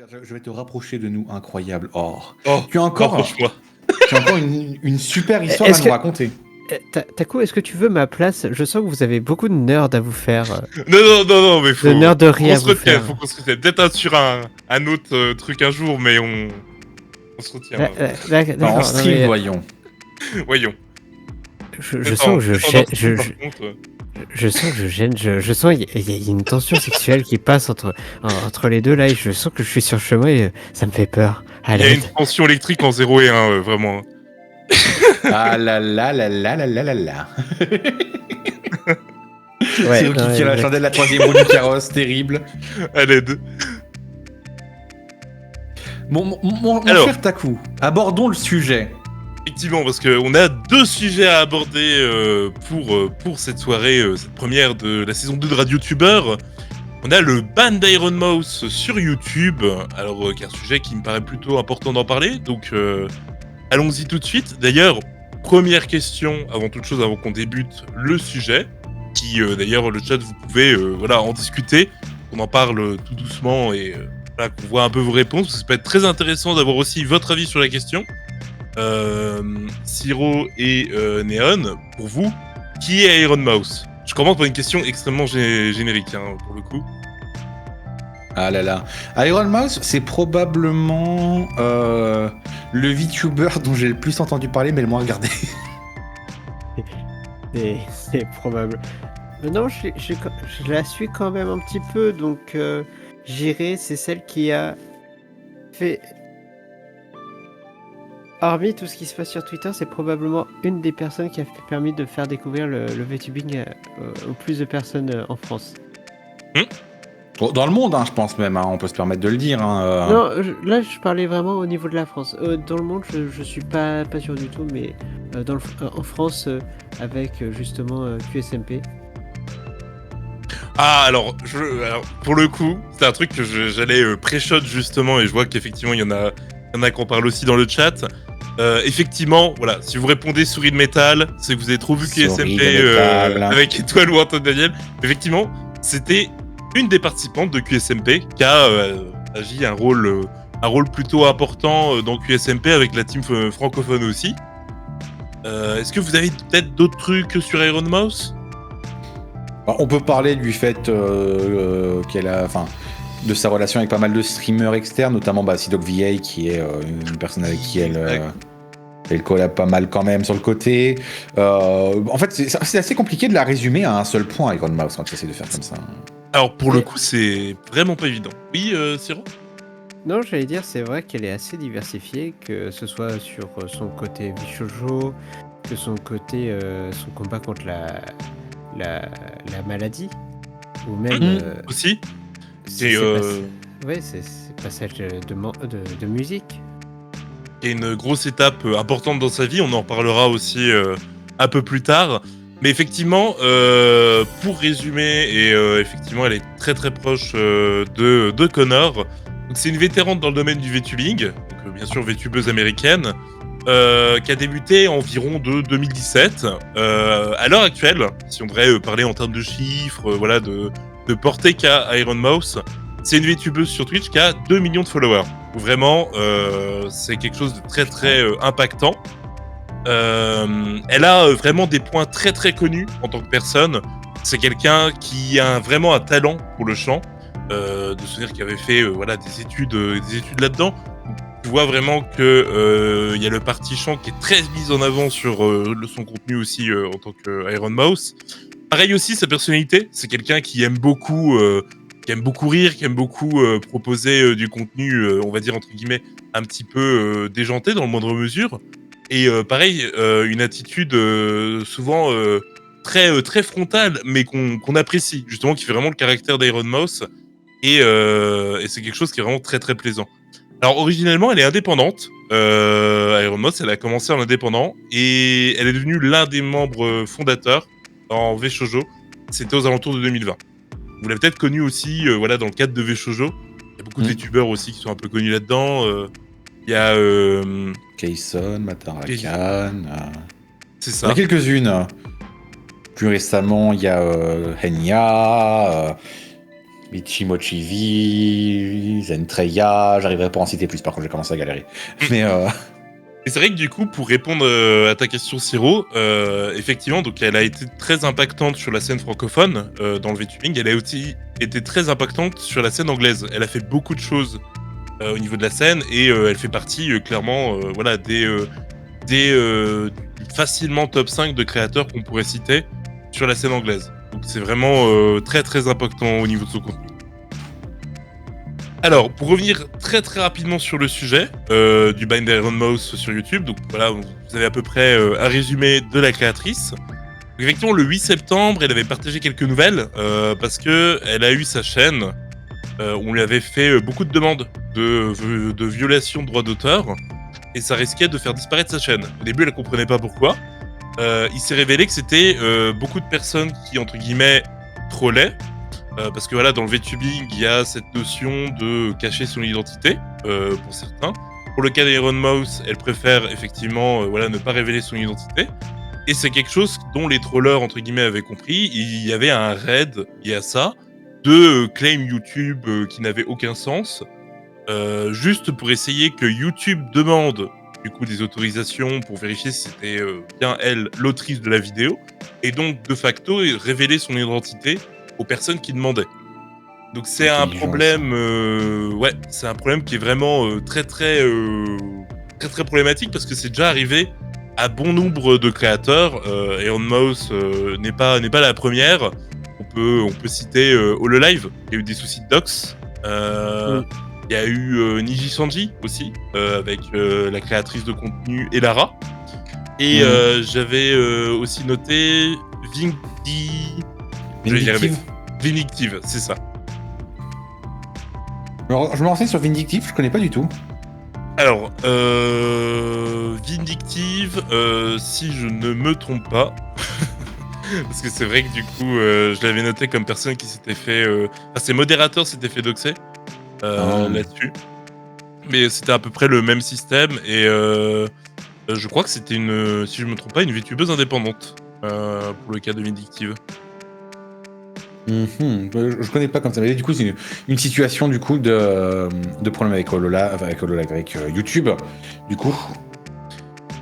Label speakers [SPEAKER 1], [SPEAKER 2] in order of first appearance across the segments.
[SPEAKER 1] Regarde, je vais te rapprocher de nous, incroyable. Oh,
[SPEAKER 2] Oh,
[SPEAKER 1] tu as encore,
[SPEAKER 2] rapproche-moi.
[SPEAKER 1] tu as encore une super histoire à
[SPEAKER 3] Est-ce
[SPEAKER 1] nous
[SPEAKER 3] que-
[SPEAKER 1] raconter.
[SPEAKER 3] Taco, est-ce que tu veux ma place? Je sens que vous avez beaucoup de nerds à vous faire.
[SPEAKER 2] Non, mais faut.
[SPEAKER 3] De nerderie
[SPEAKER 2] Faut
[SPEAKER 3] à
[SPEAKER 2] qu'on se
[SPEAKER 3] vous
[SPEAKER 2] retienne,
[SPEAKER 3] faire.
[SPEAKER 2] faut qu'on se retienne. Peut-être sur un autre truc un jour, mais on se retient.
[SPEAKER 1] En
[SPEAKER 3] Non,
[SPEAKER 1] stream,
[SPEAKER 3] mais,
[SPEAKER 1] voyons.
[SPEAKER 2] Voyons.
[SPEAKER 3] je sens que je
[SPEAKER 2] Peut-être en
[SPEAKER 3] gêne.
[SPEAKER 2] stream, par contre.
[SPEAKER 3] Je sens que je gêne. Je sens qu'il y a une tension sexuelle qui passe entre les deux là. Et je sens que je suis sur le chemin et ça me fait peur. À
[SPEAKER 2] Il y a une
[SPEAKER 3] l'aide.
[SPEAKER 2] tension électrique en 0 et 1, vraiment.
[SPEAKER 1] Ah là là là là là là là là.
[SPEAKER 3] Ouais,
[SPEAKER 1] C'est vous qui tire la chandelle de la troisième roue du carrosse, terrible.
[SPEAKER 2] À l'aide.
[SPEAKER 1] Mon
[SPEAKER 2] Alors.
[SPEAKER 1] cher Taku, abordons le sujet.
[SPEAKER 2] Effectivement, parce qu'on a deux sujets à aborder pour cette soirée, cette première de la saison 2 de RadioTuber. On a le ban d'Iron Mouse sur YouTube, alors qui est un sujet qui me paraît plutôt important d'en parler, donc allons-y tout de suite. D'ailleurs, première question, avant toute chose, avant qu'on débute le sujet, qui d'ailleurs le chat vous pouvez en discuter, qu'on en parle tout doucement et qu'on voit un peu vos réponses, parce que ça peut être très intéressant d'avoir aussi votre avis sur la question. Siro et Neon, pour vous, qui est Iron Mouse? Je commence par une question extrêmement générique, pour le coup.
[SPEAKER 1] Ah là là. Iron Mouse, c'est probablement le VTuber dont j'ai le plus entendu parler, mais le moins regardé.
[SPEAKER 3] C'est probable. Mais non, je la suis quand même un petit peu, donc j'irai, c'est celle qui a fait... Hormis tout ce qui se passe sur Twitter, c'est probablement une des personnes qui a permis de faire découvrir le VTubing au plus de personnes en France.
[SPEAKER 1] Dans le monde, je pense même, on peut se permettre de le dire.
[SPEAKER 3] Non, là je parlais vraiment au niveau de la France. Dans le monde, je suis pas sûr du tout, mais en France, avec justement QSMP.
[SPEAKER 2] Ah, alors, pour le coup, c'est un truc que j'allais pré-shot justement, et je vois qu'effectivement, il y en a qui en parlent aussi dans le chat. Effectivement, voilà, si vous répondez souris de métal, c'est que vous avez trop vu QSMP avec Étoile ou Antoine Daniel. Effectivement, c'était une des participantes de QSMP qui a agi un rôle plutôt important dans QSMP avec la team francophone aussi. Est-ce que vous avez peut-être d'autres trucs sur Iron Mouse?
[SPEAKER 1] On peut parler du fait qu'elle a, de sa relation avec pas mal de streamers externes, notamment Sidoc VA, qui est une personne avec qui elle collab pas mal quand même sur le côté. En fait, c'est assez compliqué de la résumer à un seul point, Iron Mouse, quand tu essaies de faire comme ça.
[SPEAKER 2] Alors, pour le coup, c'est vraiment pas évident. Oui, Siro?
[SPEAKER 3] Non, j'allais dire, c'est vrai qu'elle est assez diversifiée, que ce soit sur son côté Bishojo, que son côté, son combat contre la maladie, ou même...
[SPEAKER 2] aussi.
[SPEAKER 3] C'est passage de musique.
[SPEAKER 2] Il y a une grosse étape importante dans sa vie, on en reparlera aussi un peu plus tard. Mais effectivement, pour résumer, et effectivement, elle est très très proche de Connor. Donc, c'est une vétérante dans le domaine du VTubing, donc bien sûr vétubeuse américaine, qui a débuté environ de 2017. À l'heure actuelle, si on devrait parler en termes de chiffres, de portée qu'a Iron Mouse, c'est une VTubeuse sur Twitch qui a 2 millions de followers. Vraiment, c'est quelque chose de très très impactant. Elle a vraiment des points très très connus en tant que personne. C'est quelqu'un qui a vraiment un talent pour le chant, de se dire qu'il avait fait des études là-dedans. Tu vois vraiment que y a le parti chant qui est très mis en avant sur son contenu aussi en tant que Iron Mouse. Pareil aussi sa personnalité, c'est quelqu'un qui aime beaucoup rire, qui aime beaucoup proposer du contenu, on va dire entre guillemets, un petit peu déjanté dans le moindre mesure. Et pareil, une attitude souvent très très frontale, mais qu'on apprécie, justement, qui fait vraiment le caractère d'Iron Mouse. Et c'est quelque chose qui est vraiment très très plaisant. Alors originellement, elle est indépendante. Iron Mouse, elle a commencé en indépendant et elle est devenue l'un des membres fondateurs en VShojo. C'était aux alentours de 2020. Vous l'avez peut-être connu aussi, dans le cadre de VShojo. Il y a beaucoup de VTubers aussi qui sont un peu connus là-dedans. Il y a
[SPEAKER 1] Kayson, Matarakan.
[SPEAKER 2] C'est ça.
[SPEAKER 1] Il y en a quelques-unes. Plus récemment, il y a Henya. Michimochi V, Zentreya, j'arriverai pas à en citer plus, par contre j'ai commencé à galérer. Mais
[SPEAKER 2] Et c'est vrai que du coup, pour répondre à ta question, Siro, effectivement, donc elle a été très impactante sur la scène francophone dans le VTubing. Elle a aussi été très impactante sur la scène anglaise. Elle a fait beaucoup de choses au niveau de la scène et elle fait partie clairement, voilà, des facilement top 5 de créateurs qu'on pourrait citer sur la scène anglaise. Donc c'est vraiment très très impactant au niveau de son contenu. Alors, pour revenir très très rapidement sur le sujet du Bind Iron Mouse sur YouTube, donc voilà, vous avez à peu près un résumé de la créatrice. Effectivement, le 8 septembre, elle avait partagé quelques nouvelles parce que elle a eu sa chaîne où on lui avait fait beaucoup de demandes de violation de droits d'auteur et ça risquait de faire disparaître sa chaîne. Au début, elle comprenait pas pourquoi. Il s'est révélé que c'était beaucoup de personnes qui, entre guillemets, trollaient. Parce que voilà, dans le VTubing, il y a cette notion de cacher son identité, pour certains. Pour le cas d'Iron Mouse, elle préfère effectivement voilà, ne pas révéler son identité. Et c'est quelque chose dont les trollers, entre guillemets, avaient compris. Il y avait un raid lié à ça, de claim YouTube qui n'avait aucun sens, juste pour essayer que YouTube demande du coup des autorisations pour vérifier si c'était bien elle l'autrice de la vidéo, et donc de facto révéler son identité aux personnes qui demandaient. Donc c'est un problème, ouais, c'est un problème qui est vraiment très très problématique parce que c'est déjà arrivé à bon nombre de créateurs. Iron Mouse n'est pas la première. On peut citer Hololive, qui a eu des soucis de docs. Il y a eu Niji Sanji aussi, avec la créatrice de contenu Elara. Et j'avais aussi noté Vindictive, c'est ça.
[SPEAKER 1] Je me renseigne sur Vindictive, je connais pas du tout.
[SPEAKER 2] Alors, Vindictive, si je ne me trompe pas, parce que c'est vrai que du coup, je l'avais noté comme personne qui s'était fait... Enfin, ses modérateurs s'étaient fait doxer là-dessus. Mais c'était à peu près le même système, et je crois que c'était si je me trompe pas, une VTubeuse indépendante, pour le cas de Vindictive.
[SPEAKER 1] Je connais pas comme ça, mais du coup c'est une situation du coup de problème avec avec YouTube, du coup.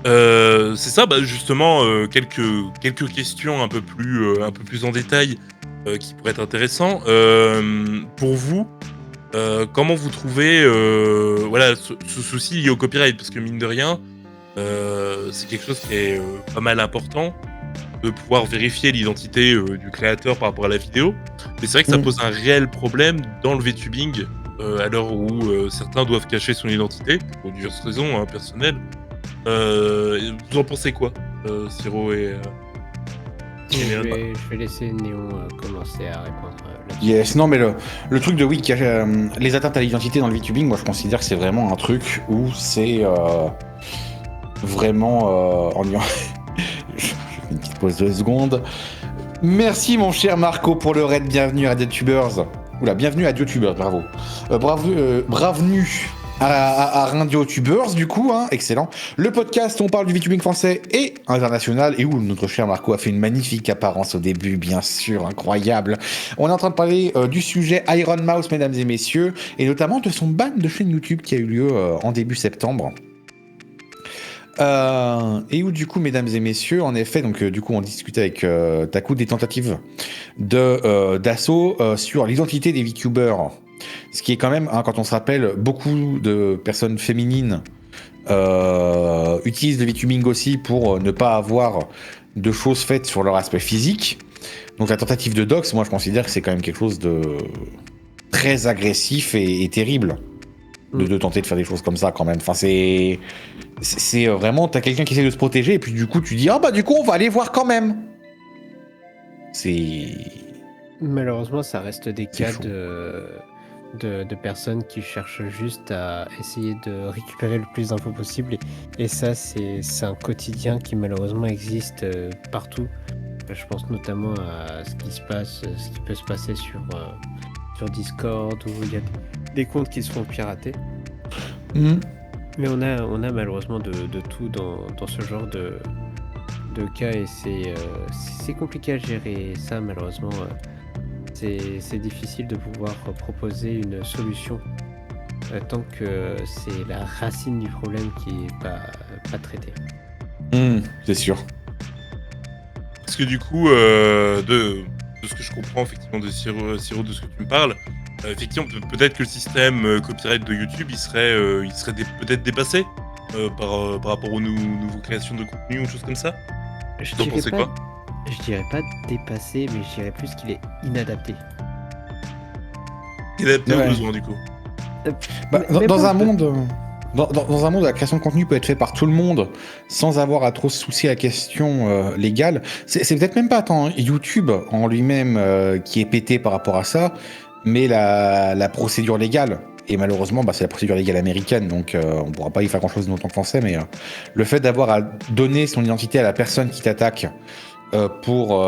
[SPEAKER 2] C'est ça, bah justement quelques questions un peu plus en détail qui pourraient être intéressants. Pour vous, comment vous trouvez voilà ce souci lié au copyright, parce que mine de rien, c'est quelque chose qui est pas mal important, de pouvoir vérifier l'identité du créateur par rapport à la vidéo. Mais c'est vrai que ça pose un réel problème dans le VTubing à l'heure où certains doivent cacher son identité pour diverses raisons personnelles. Vous en pensez quoi, Siro et
[SPEAKER 3] je vais laisser Néon commencer à répondre là-dessus.
[SPEAKER 1] Yes, non mais le truc de les atteintes à l'identité dans le VTubing, moi je considère que c'est vraiment un truc où c'est vraiment ennuyant. Une petite pause de 2 secondes. Merci mon cher Marco pour le raid, bienvenue à DeTubers. Oula, bienvenue à DeTubers, bravo. Bienvenue à RadioTubers, du coup, hein, excellent. Le podcast où on parle du VTubing français et international, et où notre cher Marco a fait une magnifique apparence au début, bien sûr, incroyable. On est en train de parler du sujet Iron Mouse, mesdames et messieurs, et notamment de son ban de chaîne YouTube qui a eu lieu en début septembre. Et où du coup, mesdames et messieurs, en effet, donc du coup, on discutait avec Taku des tentatives d'assaut sur l'identité des VTubers. Ce qui est quand même, hein, quand on se rappelle, beaucoup de personnes féminines utilisent le VTubing aussi pour ne pas avoir de choses faites sur leur aspect physique. Donc la tentative de dox, moi je considère que c'est quand même quelque chose de très agressif et terrible de tenter de faire des choses comme ça quand même. Enfin c'est vraiment, t'as quelqu'un qui essaie de se protéger et puis du coup tu dis ah bah du coup on va aller voir quand même.
[SPEAKER 3] Malheureusement ça reste des cas de personnes qui cherchent juste à essayer de récupérer le plus d'infos possible, et ça c'est un quotidien qui malheureusement existe partout. Je pense notamment à ce qui peut se passer sur Discord, où il y a des comptes qui se font pirater. Mais on a malheureusement de tout dans ce genre de cas, et c'est compliqué à gérer ça malheureusement. c'est difficile de pouvoir proposer une solution tant que c'est la racine du problème qui est pas traitée.
[SPEAKER 1] C'est sûr.
[SPEAKER 2] Parce que du coup, de ce que je comprends effectivement de Siro, de ce que tu me parles, effectivement, peut-être que le système copyright de YouTube, il serait peut-être dépassé par rapport aux nouveaux créations de contenu ou choses comme ça.
[SPEAKER 3] Je
[SPEAKER 2] T'en
[SPEAKER 3] dirais
[SPEAKER 2] pensais quoi?
[SPEAKER 3] pas dépassé, mais je dirais plus qu'il est inadapté.
[SPEAKER 2] Il adapté aux
[SPEAKER 1] Ouais.
[SPEAKER 2] besoins du coup.
[SPEAKER 1] Bah,
[SPEAKER 3] Mais
[SPEAKER 1] dans
[SPEAKER 3] pas-
[SPEAKER 1] un monde, dans un monde où la création de contenu peut être faite par tout le monde sans avoir à trop se soucier à la question légale, c'est peut-être même pas tant YouTube en lui-même qui est pété par rapport à ça, mais la procédure légale. Et malheureusement, c'est la procédure légale américaine, donc on pourra pas y faire grand-chose en tant que français, mais le fait d'avoir à donner son identité à la personne qui t'attaque pour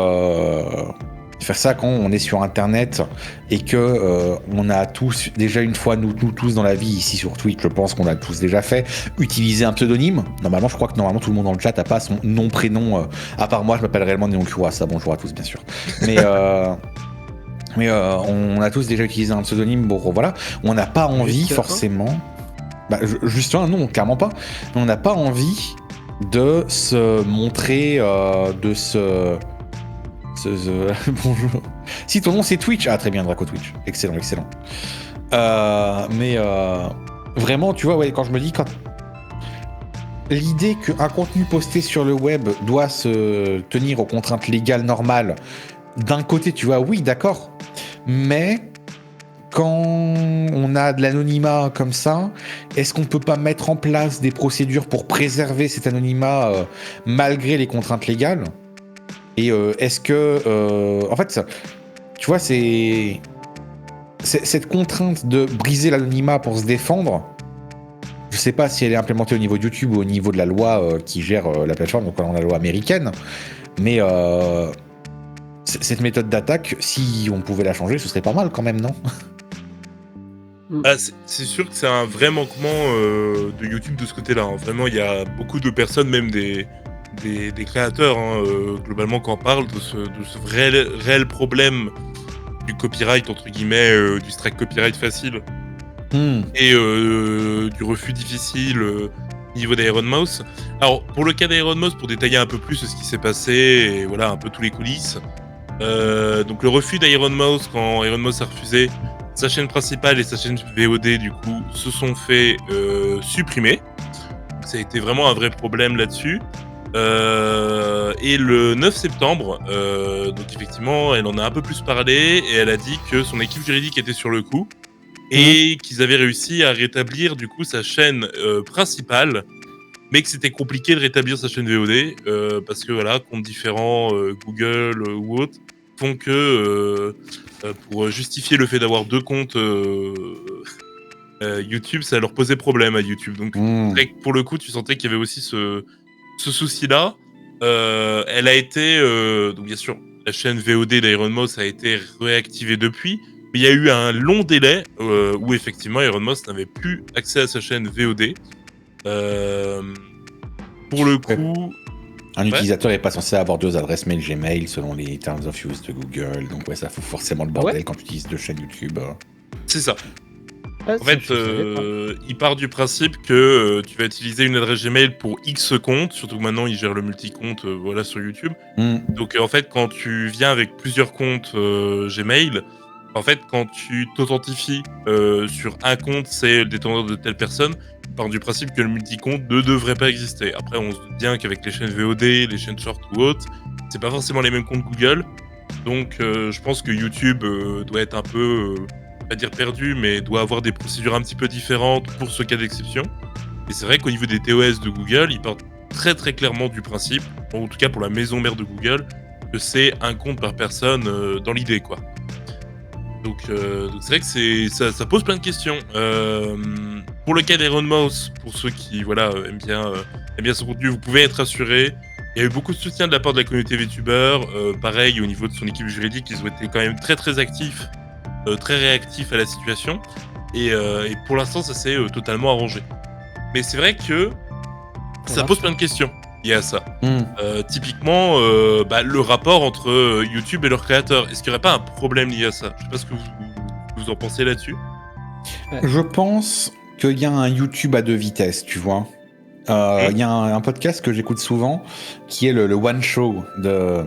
[SPEAKER 1] faire ça quand on est sur Internet et que on a tous déjà une fois, nous tous dans la vie, ici sur Twitch, je pense qu'on a tous déjà fait, utiliser un pseudonyme. Normalement, je crois que tout le monde dans le chat n'a pas son nom, prénom, à part moi, je m'appelle réellement Néon ça, bonjour à tous, bien sûr. Mais on a tous déjà utilisé un pseudonyme, bon voilà, on n'a pas envie
[SPEAKER 3] Justement.
[SPEAKER 1] forcément. Justement, non, clairement pas. Mais on n'a pas envie de se montrer, bonjour. Si ton nom c'est Twitch, ah très bien, Draco Twitch, excellent. Vraiment, tu vois, ouais, quand je me dis l'idée qu'un contenu posté sur le web doit se tenir aux contraintes légales normales, d'un côté, tu vois, oui, d'accord, mais quand on a de l'anonymat comme ça, est-ce qu'on peut pas mettre en place des procédures pour préserver cet anonymat malgré les contraintes légales ? Et est-ce que... en fait, tu vois, c'est cette contrainte de briser l'anonymat pour se défendre, je sais pas si elle est implémentée au niveau de YouTube ou au niveau de la loi qui gère la plateforme, donc la loi américaine, mais cette méthode d'attaque, si on pouvait la changer, ce serait pas mal quand même, non ?
[SPEAKER 2] C'est sûr que c'est un vrai manquement de YouTube de ce côté-là. Hein. Vraiment, il y a beaucoup de personnes, même des créateurs, globalement, qui en parlent de ce réel problème du copyright, entre guillemets, du strike copyright facile, et du refus difficile au niveau d'Iron Mouse. Alors, pour le cas d'Iron Mouse, pour détailler un peu plus ce qui s'est passé, et voilà, un peu tous les coulisses, donc le refus d'Iron Mouse, quand Iron Mouse a refusé, sa chaîne principale et sa chaîne VOD, du coup, se sont fait supprimer. Donc, ça a été vraiment un vrai problème là-dessus. Et le 9 septembre, donc effectivement, elle en a un peu plus parlé et elle a dit que son équipe juridique était sur le coup et qu'ils avaient réussi à rétablir du coup sa chaîne principale, mais que c'était compliqué de rétablir sa chaîne VOD parce que voilà, comptes différents, Google ou autres, font que pour justifier le fait d'avoir deux comptes YouTube, ça leur posait problème à YouTube. Donc pour le coup, tu sentais qu'il y avait aussi ce souci-là. Elle a été, donc bien sûr, la chaîne VOD d'Iron Mouse a été réactivée depuis, mais il y a eu un long délai où effectivement Iron Mouse n'avait plus accès à sa chaîne VOD. Pour le coup...
[SPEAKER 1] Un utilisateur n'est pas censé avoir 2 adresses mail Gmail selon les Terms of Use de Google, donc ouais, ça fout forcément le bordel quand tu utilises 2 chaînes YouTube.
[SPEAKER 2] C'est ça.
[SPEAKER 3] Ah,
[SPEAKER 2] En fait, il part du principe que tu vas utiliser une adresse Gmail pour X comptes, surtout que maintenant il gère le multi-compte voilà, sur YouTube. Donc en fait, quand tu viens avec plusieurs comptes Gmail, en fait, quand tu t'authentifies sur un compte, c'est le détenteur de telle personne, il part du principe que le multi-compte ne devrait pas exister. Après, on se doute bien qu'avec les chaînes VOD, les chaînes short ou autres, c'est pas forcément les mêmes comptes Google. Donc je pense que YouTube doit être un peu... pas dire perdu, mais doit avoir des procédures un petit peu différentes pour ce cas d'exception. Et c'est vrai qu'au niveau des TOS de Google, ils partent très très clairement du principe, en tout cas pour la maison mère de Google, que c'est un compte par personne dans l'idée, quoi. Donc c'est vrai que ça pose plein de questions. Pour le cas d'Iron Mouse, pour ceux qui voilà, aiment bien son contenu, vous pouvez être assurés. Il y a eu beaucoup de soutien de la part de la communauté VTuber. Pareil, au niveau de son équipe juridique, ils ont été quand même très très actifs. Très réactif à la situation et pour l'instant ça s'est totalement arrangé, mais c'est vrai que ça pose plein de questions. liées à ça.
[SPEAKER 1] Hmm.
[SPEAKER 2] Typiquement, le rapport entre YouTube et leurs créateurs. Est-ce qu'il n'y aurait pas un problème lié à ça? Je sais pas ce que vous en pensez là-dessus.
[SPEAKER 1] Je pense qu'il y a un YouTube à deux vitesses, tu vois. Il y a un podcast que j'écoute souvent qui est le One Show de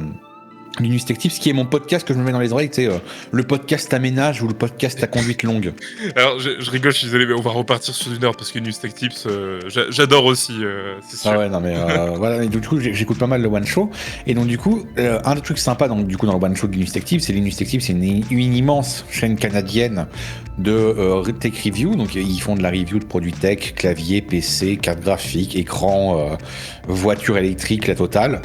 [SPEAKER 1] Linus Tech Tips, qui est mon podcast que je me mets dans les oreilles, tu sais, le podcast à ménage ou le podcast à conduite longue.
[SPEAKER 2] Alors, je rigole, je suis désolé, mais on va repartir sur une heure parce que News Tech Tips, j'adore aussi, c'est sûr.
[SPEAKER 1] Ah ouais, non mais voilà, et du coup j'écoute pas mal le One Show, et donc du coup un des trucs sympas dans le One Show de Linus Tech Tips, c'est Linus Tech Tips, c'est une immense chaîne canadienne de tech review, donc ils font de la review de produits tech, clavier, PC, carte graphique, écran, voiture électrique, la totale.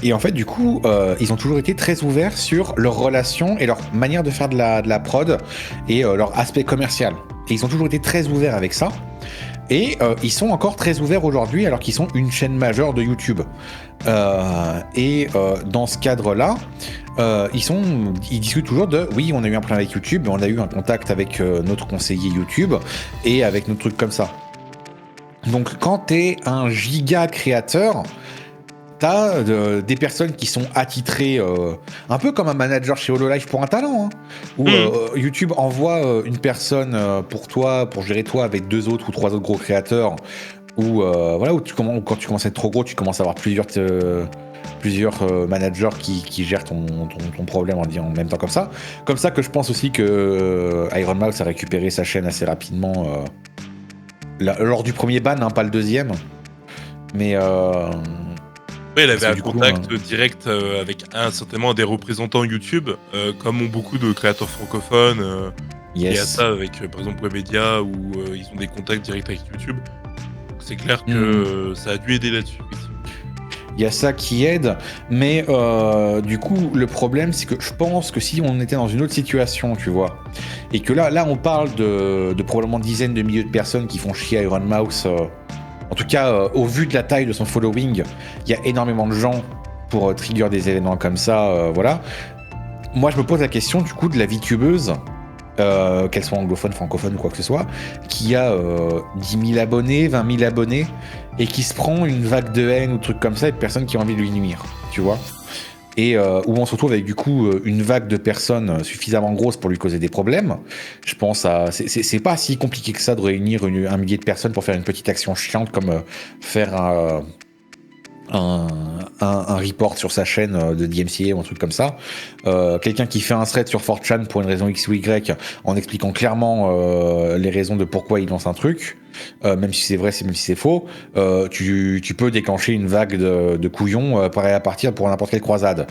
[SPEAKER 1] Et en fait, du coup, ils ont toujours été très ouverts sur leurs relations et leur manière de faire de la prod et leur aspect commercial. Et ils ont toujours été très ouverts avec ça. Et ils sont encore très ouverts aujourd'hui alors qu'ils sont une chaîne majeure de YouTube. Dans ce cadre-là, ils discutent toujours de oui, on a eu un problème avec YouTube, on a eu un contact avec notre conseiller YouTube et avec nos trucs comme ça. Donc quand t'es un giga créateur, t'as des personnes qui sont attitrées, un peu comme un manager chez HoloLive pour un talent, hein, où YouTube envoie une personne pour toi, pour gérer toi avec 2 autres ou 3 autres gros créateurs, où quand tu commences à être trop gros, tu commences à avoir plusieurs managers qui gèrent ton problème en même temps comme ça. Comme ça que je pense aussi que Iron Mouse a récupéré sa chaîne assez rapidement lors du premier ban, hein, pas le deuxième. Mais
[SPEAKER 2] ouais, elle avait un contact direct avec certainement des représentants YouTube, comme ont beaucoup de créateurs francophones. Il y a ça avec, par exemple, Webedia, où ils ont des contacts directs avec YouTube. Donc, c'est clair que ça a dû aider là-dessus.
[SPEAKER 1] Il y a ça qui aide, mais du coup, le problème, c'est que je pense que si on était dans une autre situation, tu vois, et que là on parle de probablement dizaines de milliers de personnes qui font chier Iron Mouse. En tout cas, au vu de la taille de son following, il y a énormément de gens pour trigger des événements comme ça, voilà. Moi, je me pose la question, du coup, de la VTubeuse, qu'elle soit anglophone, francophone ou quoi que ce soit, qui a 10 000 abonnés, 20 000 abonnés, et qui se prend une vague de haine ou trucs comme ça, et de personnes qui ont envie de lui nuire, tu vois. Et où on se retrouve avec du coup une vague de personnes suffisamment grosses pour lui causer des problèmes. Je pense à... C'est pas si compliqué que ça de réunir un millier de personnes pour faire une petite action chiante comme faire un report sur sa chaîne de DMCA ou un truc comme ça. Quelqu'un qui fait un thread sur 4chan pour une raison X ou Y en expliquant clairement les raisons de pourquoi il lance un truc. Même si c'est vrai, même si c'est faux, tu peux déclencher une vague de couillons pareil à partir pour n'importe quelle croisade.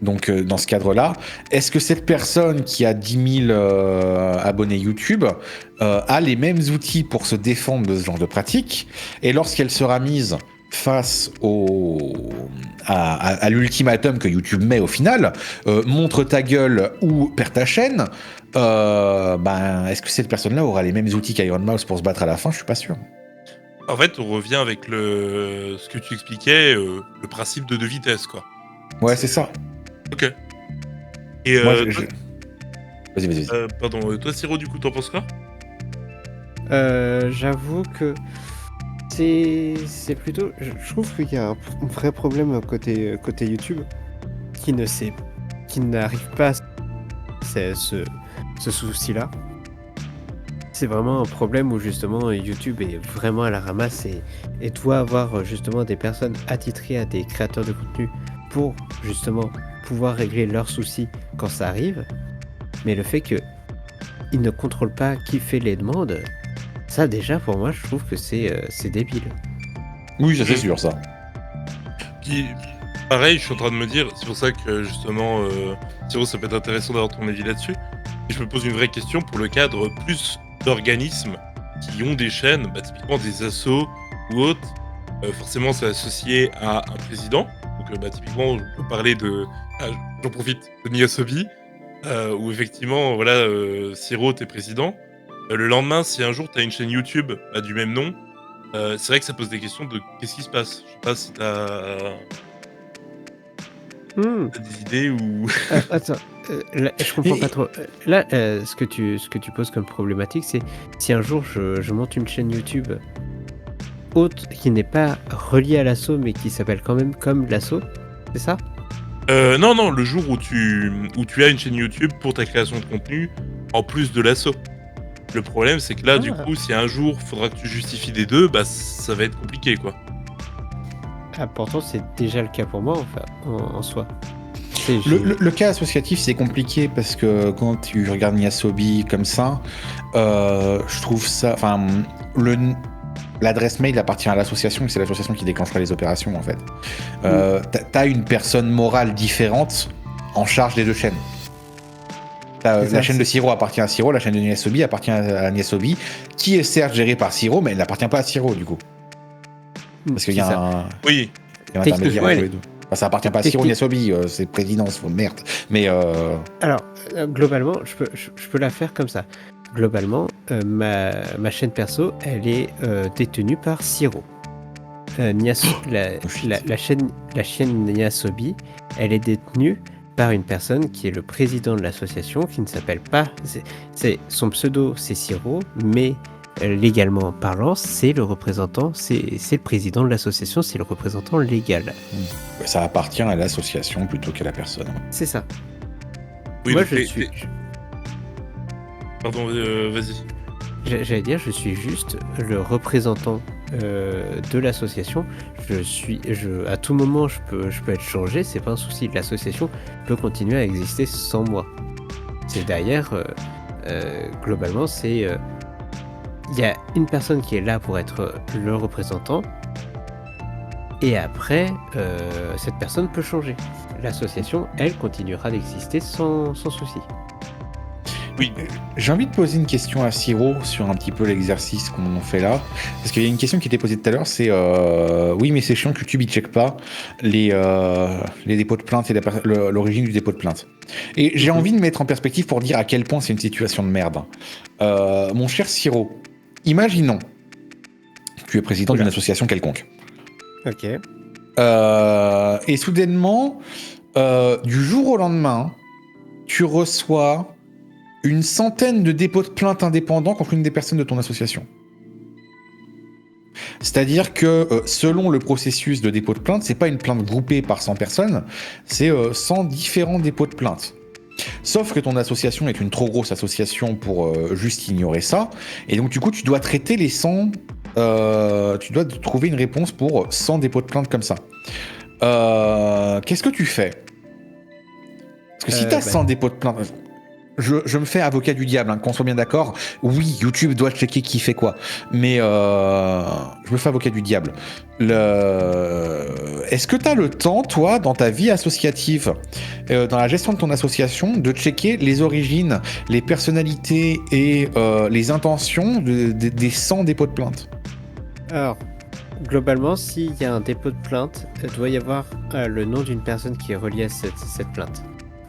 [SPEAKER 1] Donc dans ce cadre-là, est-ce que cette personne qui a 10 000 abonnés YouTube a les mêmes outils pour se défendre de ce genre de pratique? Et lorsqu'elle sera mise face à l'ultimatum que YouTube met au final, montre ta gueule ou perds ta chaîne, est-ce que cette personne-là aura les mêmes outils qu'Iron Mouse pour se battre à la fin? Je suis pas sûr.
[SPEAKER 2] En fait, on revient avec ce que tu expliquais, le principe de deux vitesses, quoi.
[SPEAKER 1] Ouais, c'est ça.
[SPEAKER 2] Ok. Et
[SPEAKER 1] moi, Vas-y.
[SPEAKER 2] Pardon, toi, Siro, du coup, t'en penses quoi?
[SPEAKER 3] J'avoue que c'est plutôt... Je trouve qu'il y a un vrai problème côté YouTube qui n'arrive pas à ce souci-là. C'est vraiment un problème où justement YouTube est vraiment à la ramasse et doit avoir justement des personnes attitrées à des créateurs de contenu pour justement pouvoir régler leurs soucis quand ça arrive. Mais le fait qu'ils ne contrôlent pas qui fait les demandes, ça déjà pour moi je trouve que c'est débile.
[SPEAKER 1] Oui, ça c'est sûr ça.
[SPEAKER 2] Puis, pareil, je suis en train de me dire, c'est pour ça que justement, Siro, ça peut être intéressant d'avoir ton avis là-dessus. Et je me pose une vraie question pour le cadre plus d'organismes qui ont des chaînes, typiquement des assos ou autres. Forcément, c'est associé à un président. Donc, typiquement, je peux parler de... j'en profite, de Miyasobi, où effectivement, voilà, Siro, t'es président. Le lendemain, si un jour t'as une chaîne YouTube du même nom, c'est vrai que ça pose des questions de qu'est-ce qui se passe. Je sais pas si t'as des idées ou...
[SPEAKER 3] Attends, là, je comprends pas trop. Là, ce que tu poses comme problématique, c'est si un jour je monte une chaîne YouTube autre, qui n'est pas relié à l'asso, mais qui s'appelle quand même comme l'asso, c'est ça?
[SPEAKER 2] Non, le jour où tu as une chaîne YouTube pour ta création de contenu, en plus de l'asso. Le problème, c'est que là, du coup, si un jour, faudra que tu justifies des deux, bah, ça va être compliqué, quoi.
[SPEAKER 3] Ah, pourtant, c'est déjà le cas pour moi, enfin, en soi.
[SPEAKER 1] Le cas associatif, c'est compliqué parce que quand tu regardes Niasobi comme ça, je trouve ça... Enfin, l'adresse mail appartient à l'association et c'est l'association qui déclenchera les opérations, en fait. T'as une personne morale différente en charge des deux chaînes. La chaîne de Siro appartient à Siro, la chaîne de Niasobi appartient à Niasobi, qui est certes gérée par Siro, mais elle n'appartient pas à Siro, du coup. Parce qu'il y a un...
[SPEAKER 2] Oui.
[SPEAKER 1] Il y a un intermédiaire entre les deux. Enfin, ça appartient pas à Siro Niasobi, c'est présidence, merde. Mais
[SPEAKER 3] alors, globalement, je peux la faire comme ça. Globalement, ma chaîne perso, elle est détenue par Siro. La chaîne Niasobi, elle est détenue par une personne qui est le président de l'association, qui ne s'appelle pas... son pseudo, c'est Siro, mais légalement parlant, c'est le représentant, c'est le président de l'association, c'est le représentant légal.
[SPEAKER 1] Ça appartient à l'association plutôt qu'à la personne.
[SPEAKER 3] C'est ça.
[SPEAKER 2] Oui,
[SPEAKER 3] moi,
[SPEAKER 2] Pardon, vas-y.
[SPEAKER 3] J'allais dire, je suis juste le représentant de l'association. À tout moment, je peux être changé, c'est pas un souci. L'association peut continuer à exister sans moi. C'est d'ailleurs, globalement, c'est... Il y a une personne qui est là pour être le représentant, et après, cette personne peut changer. L'association, elle, continuera d'exister sans souci.
[SPEAKER 2] Oui.
[SPEAKER 1] J'ai envie de poser une question à Siro sur un petit peu l'exercice qu'on fait là. Parce qu'il y a une question qui était posée tout à l'heure, c'est oui, mais c'est chiant que YouTube ne check pas les dépôts de plainte et l'origine du dépôt de plainte. Et j'ai envie de mettre en perspective pour dire à quel point c'est une situation de merde. Mon cher Siro, imaginons que tu es président d'une association quelconque.
[SPEAKER 3] Ok.
[SPEAKER 1] Et soudainement, du jour au lendemain, tu reçois une centaine de dépôts de plainte indépendants contre une des personnes de ton association. C'est-à-dire que selon le processus de dépôt de plainte, c'est pas une plainte groupée par 100 personnes, c'est 100 différents dépôts de plainte. Sauf que ton association est une trop grosse association pour juste ignorer ça, et donc du coup tu dois traiter les 100... tu dois trouver une réponse pour 100 dépôts de plainte comme ça. Qu'est-ce que tu fais? Parce que si t'as 100 dépôts de plainte... Je me fais avocat du diable, qu'on soit bien d'accord. Oui, YouTube doit checker qui fait quoi. Mais je me fais avocat du diable. Est-ce que tu as le temps, toi, dans ta vie associative, dans la gestion de ton association, de checker les origines, les personnalités et les intentions des 100 dépôts de plainte?
[SPEAKER 3] Alors, globalement, s'il y a un dépôt de plainte, il doit y avoir le nom d'une personne qui est reliée à cette plainte.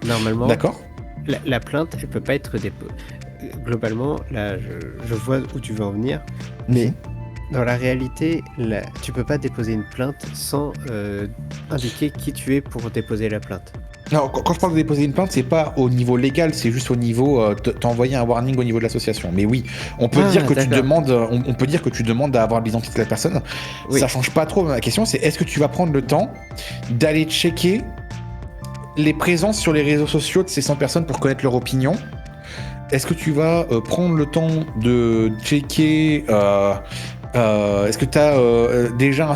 [SPEAKER 3] Normalement...
[SPEAKER 1] D'accord.
[SPEAKER 3] La plainte, elle peut pas être déposée. Globalement, là, je vois où tu veux en venir, mais dans la réalité, tu peux pas déposer une plainte sans indiquer qui tu es pour déposer la plainte.
[SPEAKER 1] Non, quand je parle de déposer une plainte, c'est pas au niveau légal, c'est juste au niveau t'envoyer un warning au niveau de l'association. Mais oui, on peut dire que tu demandes, on peut dire que tu demandes à avoir l'identité de la personne. Oui. Ça change pas trop. Ma question, c'est est-ce que tu vas prendre le temps d'aller checker les présences sur les réseaux sociaux de ces 100 personnes pour connaître leur opinion? Est-ce que tu vas prendre le temps de checker est-ce que tu as déjà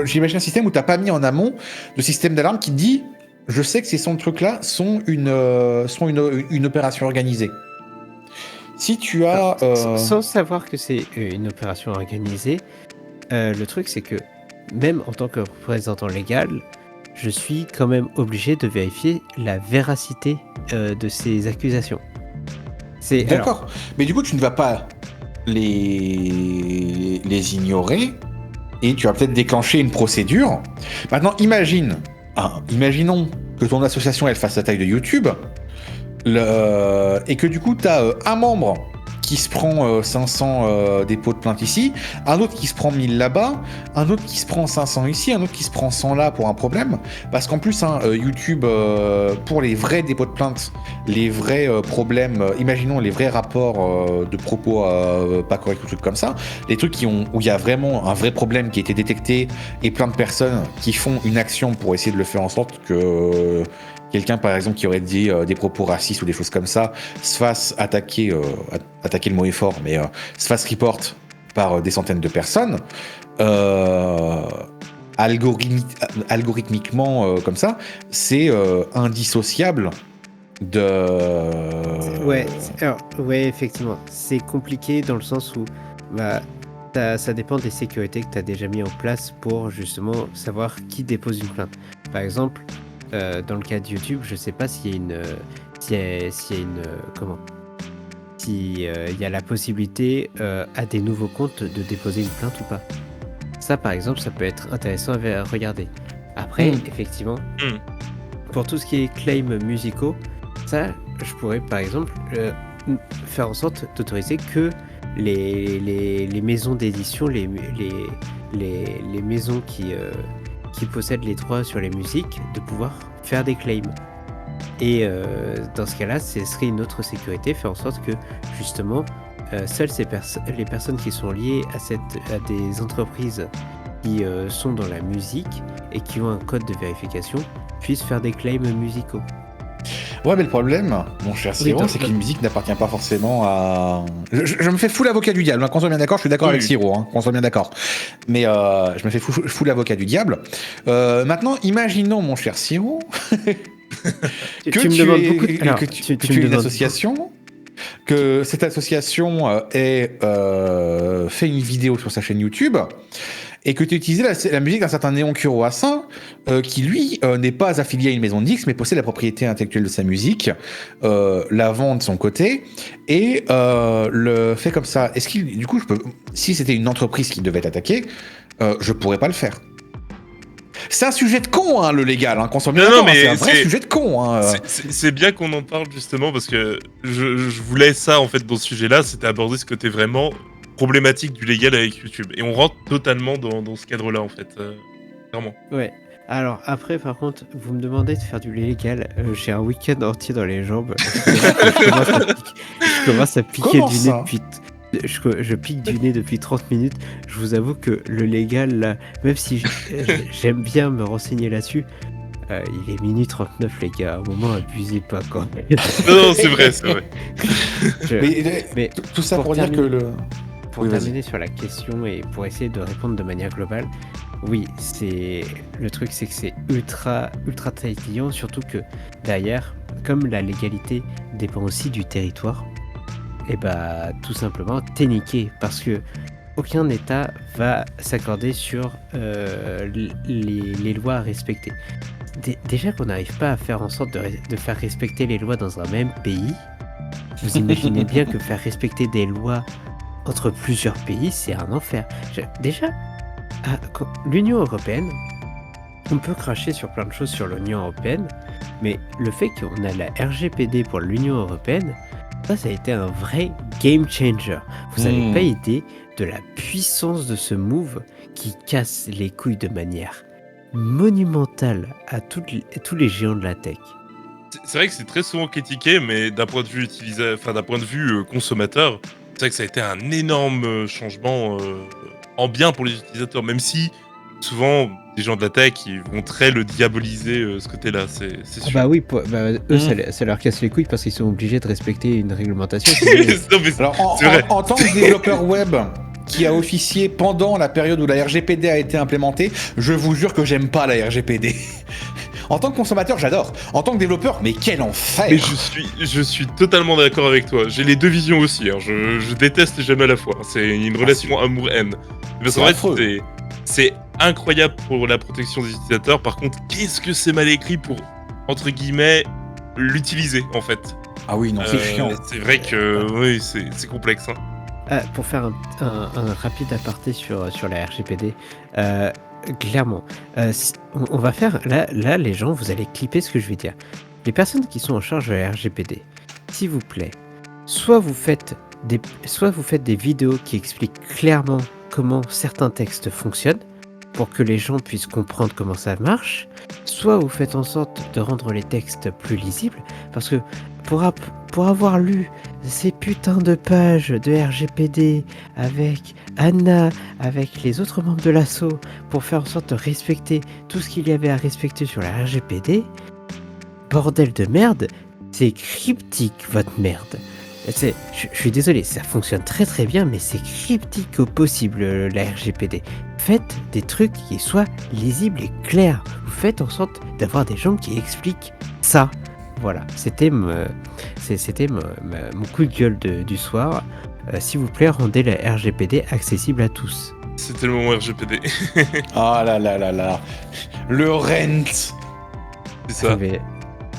[SPEAKER 1] j'imagine un système où tu n'as pas mis en amont le système d'alarme qui te dit je sais que ces 100 trucs-là sont une opération organisée. Si tu as...
[SPEAKER 3] Sans savoir que c'est une opération organisée, le truc c'est que même en tant que représentant légal, je suis quand même obligé de vérifier la véracité de ces accusations.
[SPEAKER 1] D'accord. Mais du coup, tu ne vas pas les ignorer et tu vas peut-être déclencher une procédure. Maintenant, imaginons que ton association elle fasse la taille de YouTube et que du coup, tu as un membre qui se prend 500 dépôts de plainte ici, un autre qui se prend 1000 là-bas, un autre qui se prend 500 ici, un autre qui se prend 100 là pour un problème. Parce qu'en plus, YouTube, pour les vrais dépôts de plainte, les vrais problèmes, imaginons les vrais rapports de propos pas corrects ou trucs comme ça, les trucs où il y a vraiment un vrai problème qui a été détecté et plein de personnes qui font une action pour essayer de le faire en sorte que quelqu'un, par exemple, qui aurait dit des propos racistes ou des choses comme ça, se fasse attaquer, attaquer le mot est fort, mais se fasse report par des centaines de personnes, algorithmiquement comme ça, c'est indissociable de...
[SPEAKER 3] Ouais, effectivement. C'est compliqué dans le sens où ça dépend des sécurités que tu as déjà mis en place pour justement savoir qui dépose une plainte. Par exemple, dans le cas de YouTube, je sais pas s'il y a la possibilité à des nouveaux comptes de déposer une plainte ou pas. Ça, par exemple, ça peut être intéressant à regarder. Après, effectivement, pour tout ce qui est claims musicaux, ça, je pourrais, par exemple, faire en sorte d'autoriser que les maisons d'édition, les maisons qui possèdent les droits sur les musiques, de pouvoir faire des claims. Et dans ce cas-là, ce serait une autre sécurité, faire en sorte que, justement, seules les personnes qui sont liées à des entreprises qui sont dans la musique et qui ont un code de vérification puissent faire des claims musicaux.
[SPEAKER 1] Ouais, mais le problème, mon cher Siro, c'est que la musique n'appartient pas forcément à... Je me fais fou l'avocat du diable, hein. Qu'on soit bien d'accord, je suis d'accord avec Siro, hein. Qu'on soit bien d'accord. Mais je me fais fou l'avocat du diable. Maintenant, imaginons, mon cher Siro, que tu es une association, que cette association ait fait une vidéo sur sa chaîne YouTube, et que tu utilisais la musique d'un certain Néon Kuroasa, qui lui n'est pas affilié à une maison de disques, mais possède la propriété intellectuelle de sa musique, la vend de son côté, et le fait comme ça. Est-ce qu'il, du coup, si c'était une entreprise qui devait t'attaquer, je pourrais pas le faire. C'est un sujet de con, hein, le légal, hein, qu'on soit bien d'accord, mais c'est un vrai sujet de con. Hein.
[SPEAKER 2] C'est bien qu'on en parle justement, parce que je voulais ça, en fait, dans ce sujet-là, c'était aborder ce côté vraiment problématique du légal avec YouTube. Et on rentre totalement dans ce cadre-là, en fait. Clairement.
[SPEAKER 3] Ouais. Alors, après, par contre, vous me demandez de faire du légal. J'ai un week-end entier dans les jambes. Je commence à piquer du nez depuis... Je pique du nez depuis 30 minutes. Je vous avoue que le légal, là, même si j'aime bien me renseigner là-dessus, il est minuit 39, les gars. À un moment, abusez pas, quoi.
[SPEAKER 2] Non, c'est vrai, c'est vrai.
[SPEAKER 3] Mais
[SPEAKER 1] tout ça pour dire que le...
[SPEAKER 3] Pour terminer sur la question et pour essayer de répondre de manière globale, oui, le truc, c'est que c'est ultra tatillon, surtout que derrière, comme la légalité dépend aussi du territoire, et bah tout simplement t'es niqué, parce que aucun État va s'accorder sur les lois à respecter. Déjà qu'on n'arrive pas à faire en sorte de faire respecter les lois dans un même pays, vous imaginez bien que faire respecter des lois entre plusieurs pays, c'est un enfer. Déjà, l'Union Européenne, on peut cracher sur plein de choses sur l'Union Européenne, mais le fait qu'on a la RGPD pour l'Union Européenne, ça a été un vrai game changer. Vous n'avez pas idée de la puissance de ce move qui casse les couilles de manière monumentale à tous les géants de la tech.
[SPEAKER 2] C'est vrai que c'est très souvent critiqué, mais d'un point de vue consommateur, c'est vrai que ça a été un énorme changement en bien pour les utilisateurs, même si souvent les gens de la tech ils vont très le diaboliser ce côté-là, c'est sûr.
[SPEAKER 3] Bah oui, eux ça leur casse les couilles parce qu'ils sont obligés de respecter une réglementation.
[SPEAKER 1] Alors en tant que développeur web qui a officié pendant la période où la RGPD a été implémentée, je vous jure que j'aime pas la RGPD. En tant que consommateur, j'adore. En tant que développeur, mais quel enfer!
[SPEAKER 2] Mais je suis totalement d'accord avec toi. J'ai les deux visions aussi. Hein. Je déteste et j'aime à la fois. C'est une relation amour-haine. Parce qu'en fait, c'est incroyable pour la protection des utilisateurs. Par contre, qu'est-ce que c'est mal écrit pour, entre guillemets, l'utiliser, en fait.
[SPEAKER 1] Ah oui, non, c'est chiant.
[SPEAKER 2] C'est vrai que oui, c'est complexe. Hein.
[SPEAKER 3] Pour faire un rapide aparté sur la RGPD, clairement, on va faire... Là, les gens, vous allez clipper ce que je vais dire. Les personnes qui sont en charge de la RGPD, s'il vous plaît, soit vous faites soit vous faites des vidéos qui expliquent clairement comment certains textes fonctionnent, pour que les gens puissent comprendre comment ça marche, soit vous faites en sorte de rendre les textes plus lisibles, parce que pour avoir lu ces putains de pages de RGPD avec Anna, avec les autres membres de l'assaut, pour faire en sorte de respecter tout ce qu'il y avait à respecter sur la RGPD, bordel de merde, c'est cryptique votre merde. Je suis désolé, ça fonctionne très très bien, mais c'est cryptique au possible la RGPD. Faites des trucs qui soient lisibles et clairs. Vous faites en sorte d'avoir des gens qui expliquent ça. Voilà, c'était mon coup de gueule du soir. S'il vous plaît, rendez la RGPD accessible à tous.
[SPEAKER 2] C'était le moment RGPD.
[SPEAKER 1] Ah là là là là. Le rent.
[SPEAKER 2] C'est ça.
[SPEAKER 3] Mais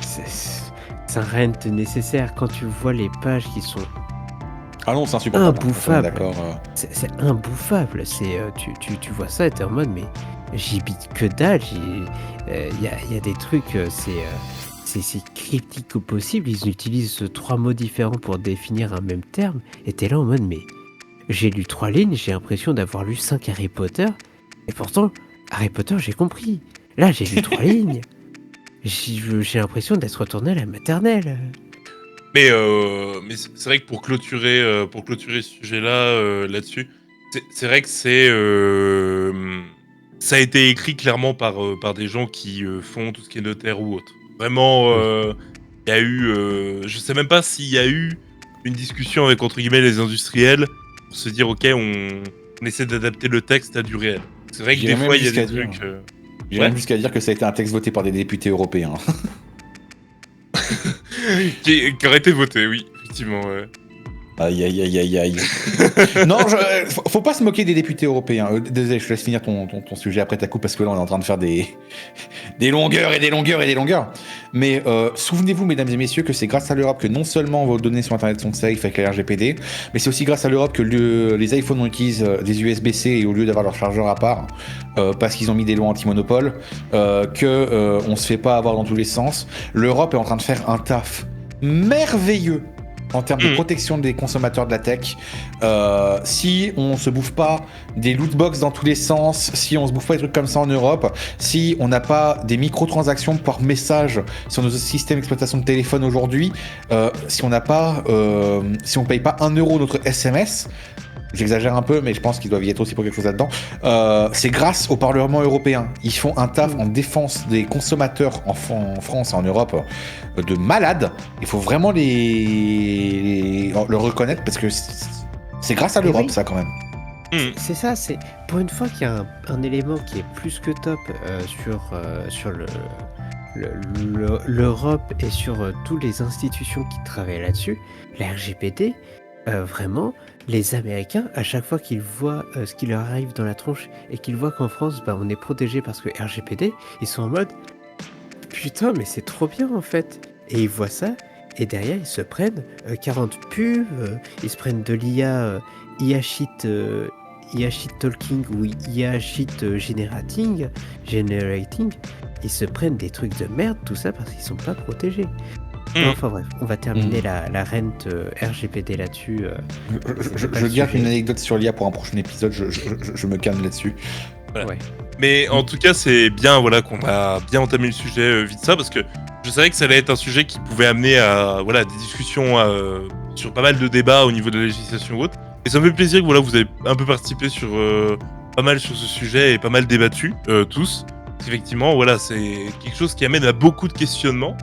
[SPEAKER 3] c'est un rent nécessaire quand tu vois les pages qui sont
[SPEAKER 1] Ah non, c'est insupportable.
[SPEAKER 3] imbouffable.
[SPEAKER 1] D'accord.
[SPEAKER 3] C'est imbouffable. Tu vois ça et t'es en mode mais j'y bite que dalle. Il y a des trucs, c'est cryptique au possible. Ils utilisent 3 mots différents pour définir un même terme. Et t'es là en mode mais j'ai lu 3 lignes, j'ai l'impression d'avoir lu 5 Harry Potter. Et pourtant, Harry Potter, j'ai compris. Là, j'ai lu 3 lignes. J'ai l'impression d'être retourné à la maternelle.
[SPEAKER 2] Mais c'est vrai que pour clôturer ce sujet-là, là-dessus, c'est vrai que ça a été écrit clairement par des gens qui font tout ce qui est notaire ou autre. Vraiment, il y a eu, je sais même pas s'il y a eu une discussion avec entre guillemets les industriels pour se dire ok, on essaie d'adapter le texte à du réel. C'est vrai que
[SPEAKER 1] J'irais
[SPEAKER 2] des
[SPEAKER 1] même
[SPEAKER 2] fois il y a
[SPEAKER 1] jusqu'à
[SPEAKER 2] des
[SPEAKER 1] dire-
[SPEAKER 2] trucs.
[SPEAKER 1] J'irais même jusqu'à dire que ça a été un texte voté par des députés européens.
[SPEAKER 2] qui aurait été voté, oui, effectivement. Ouais.
[SPEAKER 1] Aïe aïe aïe aïe aïe. Non, faut pas se moquer des députés européens. Désolé, je te laisse finir ton sujet après ta coupe parce que là on est en train de faire des longueurs et des longueurs et des longueurs. Mais souvenez-vous, mesdames et messieurs, que c'est grâce à l'Europe que non seulement vos données sur Internet sont safe avec la RGPD, mais c'est aussi grâce à l'Europe que les iPhones utilisent des USB-C et au lieu d'avoir leur chargeur à part, parce qu'ils ont mis des lois anti-monopole, on se fait pas avoir dans tous les sens. L'Europe est en train de faire un taf merveilleux en termes de protection des consommateurs de la tech. Si on se bouffe pas des lootbox dans tous les sens, si on se bouffe pas des trucs comme ça en Europe, si on n'a pas des microtransactions par message sur nos systèmes d'exploitation de téléphone aujourd'hui, si on n'a pas, si on paye pas 1 euro notre SMS, j'exagère un peu, mais je pense qu'ils doivent y être aussi pour quelque chose là-dedans. C'est grâce au Parlement européen. Ils font un taf en défense des consommateurs en France et en Europe de malades. Il faut vraiment le reconnaître parce que c'est grâce à l'Europe,
[SPEAKER 3] oui.
[SPEAKER 1] ça, quand même.
[SPEAKER 3] C'est ça, c'est pour une fois qu'il y a un élément qui est plus que top sur l'Europe et sur toutes les institutions qui travaillent là-dessus, la RGPD, vraiment, les Américains, à chaque fois qu'ils voient ce qui leur arrive dans la tronche et qu'ils voient qu'en France, on est protégé parce que RGPD, ils sont en mode putain, mais c'est trop bien en fait. Et ils voient ça, et derrière, ils se prennent 40 pubs, ils se prennent de l'IA, IA shit talking ou IA shit generating, ils se prennent des trucs de merde, tout ça parce qu'ils sont pas protégés. Enfin bref, on va terminer la rente RGPD là-dessus.
[SPEAKER 1] Je garde une anecdote sur l'IA pour un prochain épisode, je me calme là-dessus.
[SPEAKER 2] Voilà.
[SPEAKER 3] Ouais.
[SPEAKER 2] Mais en tout cas, c'est bien voilà, qu'on a bien entamé le sujet vite ça, parce que je savais que ça allait être un sujet qui pouvait amener à voilà, des discussions sur pas mal de débats au niveau de la législation ou autre. Et ça me fait plaisir que voilà, vous avez un peu participé sur pas mal sur ce sujet et pas mal débattu tous. Parce qu'effectivement, voilà, c'est quelque chose qui amène à beaucoup de questionnements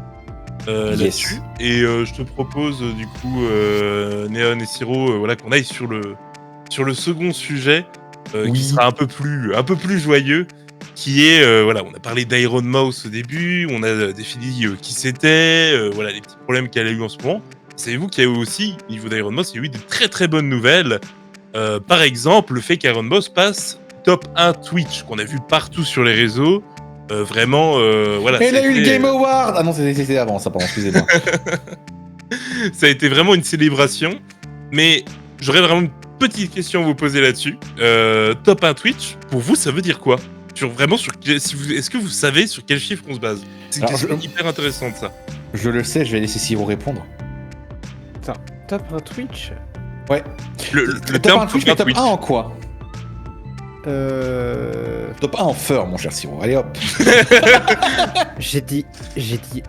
[SPEAKER 2] là-dessus. Et je te propose du coup, Néon et Siro, voilà, qu'on aille sur le second sujet. Qui sera un peu plus joyeux, qui est, voilà, on a parlé d'Iron Mouse au début, on a défini qui c'était, voilà, les petits problèmes qu'elle a eu en ce moment. Savez-vous qu'il y a eu aussi, au niveau d'Iron Mouse, il y a eu des très très bonnes nouvelles. Par exemple, le fait qu'Iron Mouse passe top 1 Twitch, qu'on a vu partout sur les réseaux. Vraiment, voilà.
[SPEAKER 1] Elle a eu le Game Award. Ah non, c'était avant, ça, pardon, excusez-moi.
[SPEAKER 2] Ça a été vraiment une célébration, mais j'aurais vraiment une petite question à vous poser là-dessus. Top 1 Twitch, pour vous, ça veut dire quoi? Est-ce que vous savez sur quel chiffre on se base? C'est une question hyper intéressante, ça.
[SPEAKER 1] Je le sais, je vais laisser Siro répondre.
[SPEAKER 3] Attends, top 1 Twitch
[SPEAKER 1] Ouais.
[SPEAKER 2] Le
[SPEAKER 1] Top
[SPEAKER 2] terme
[SPEAKER 1] 1 Twitch, mais top
[SPEAKER 2] Twitch.
[SPEAKER 1] 1 en quoi? Top 1 en feur, mon cher Siro. Allez hop.
[SPEAKER 3] J'ai dit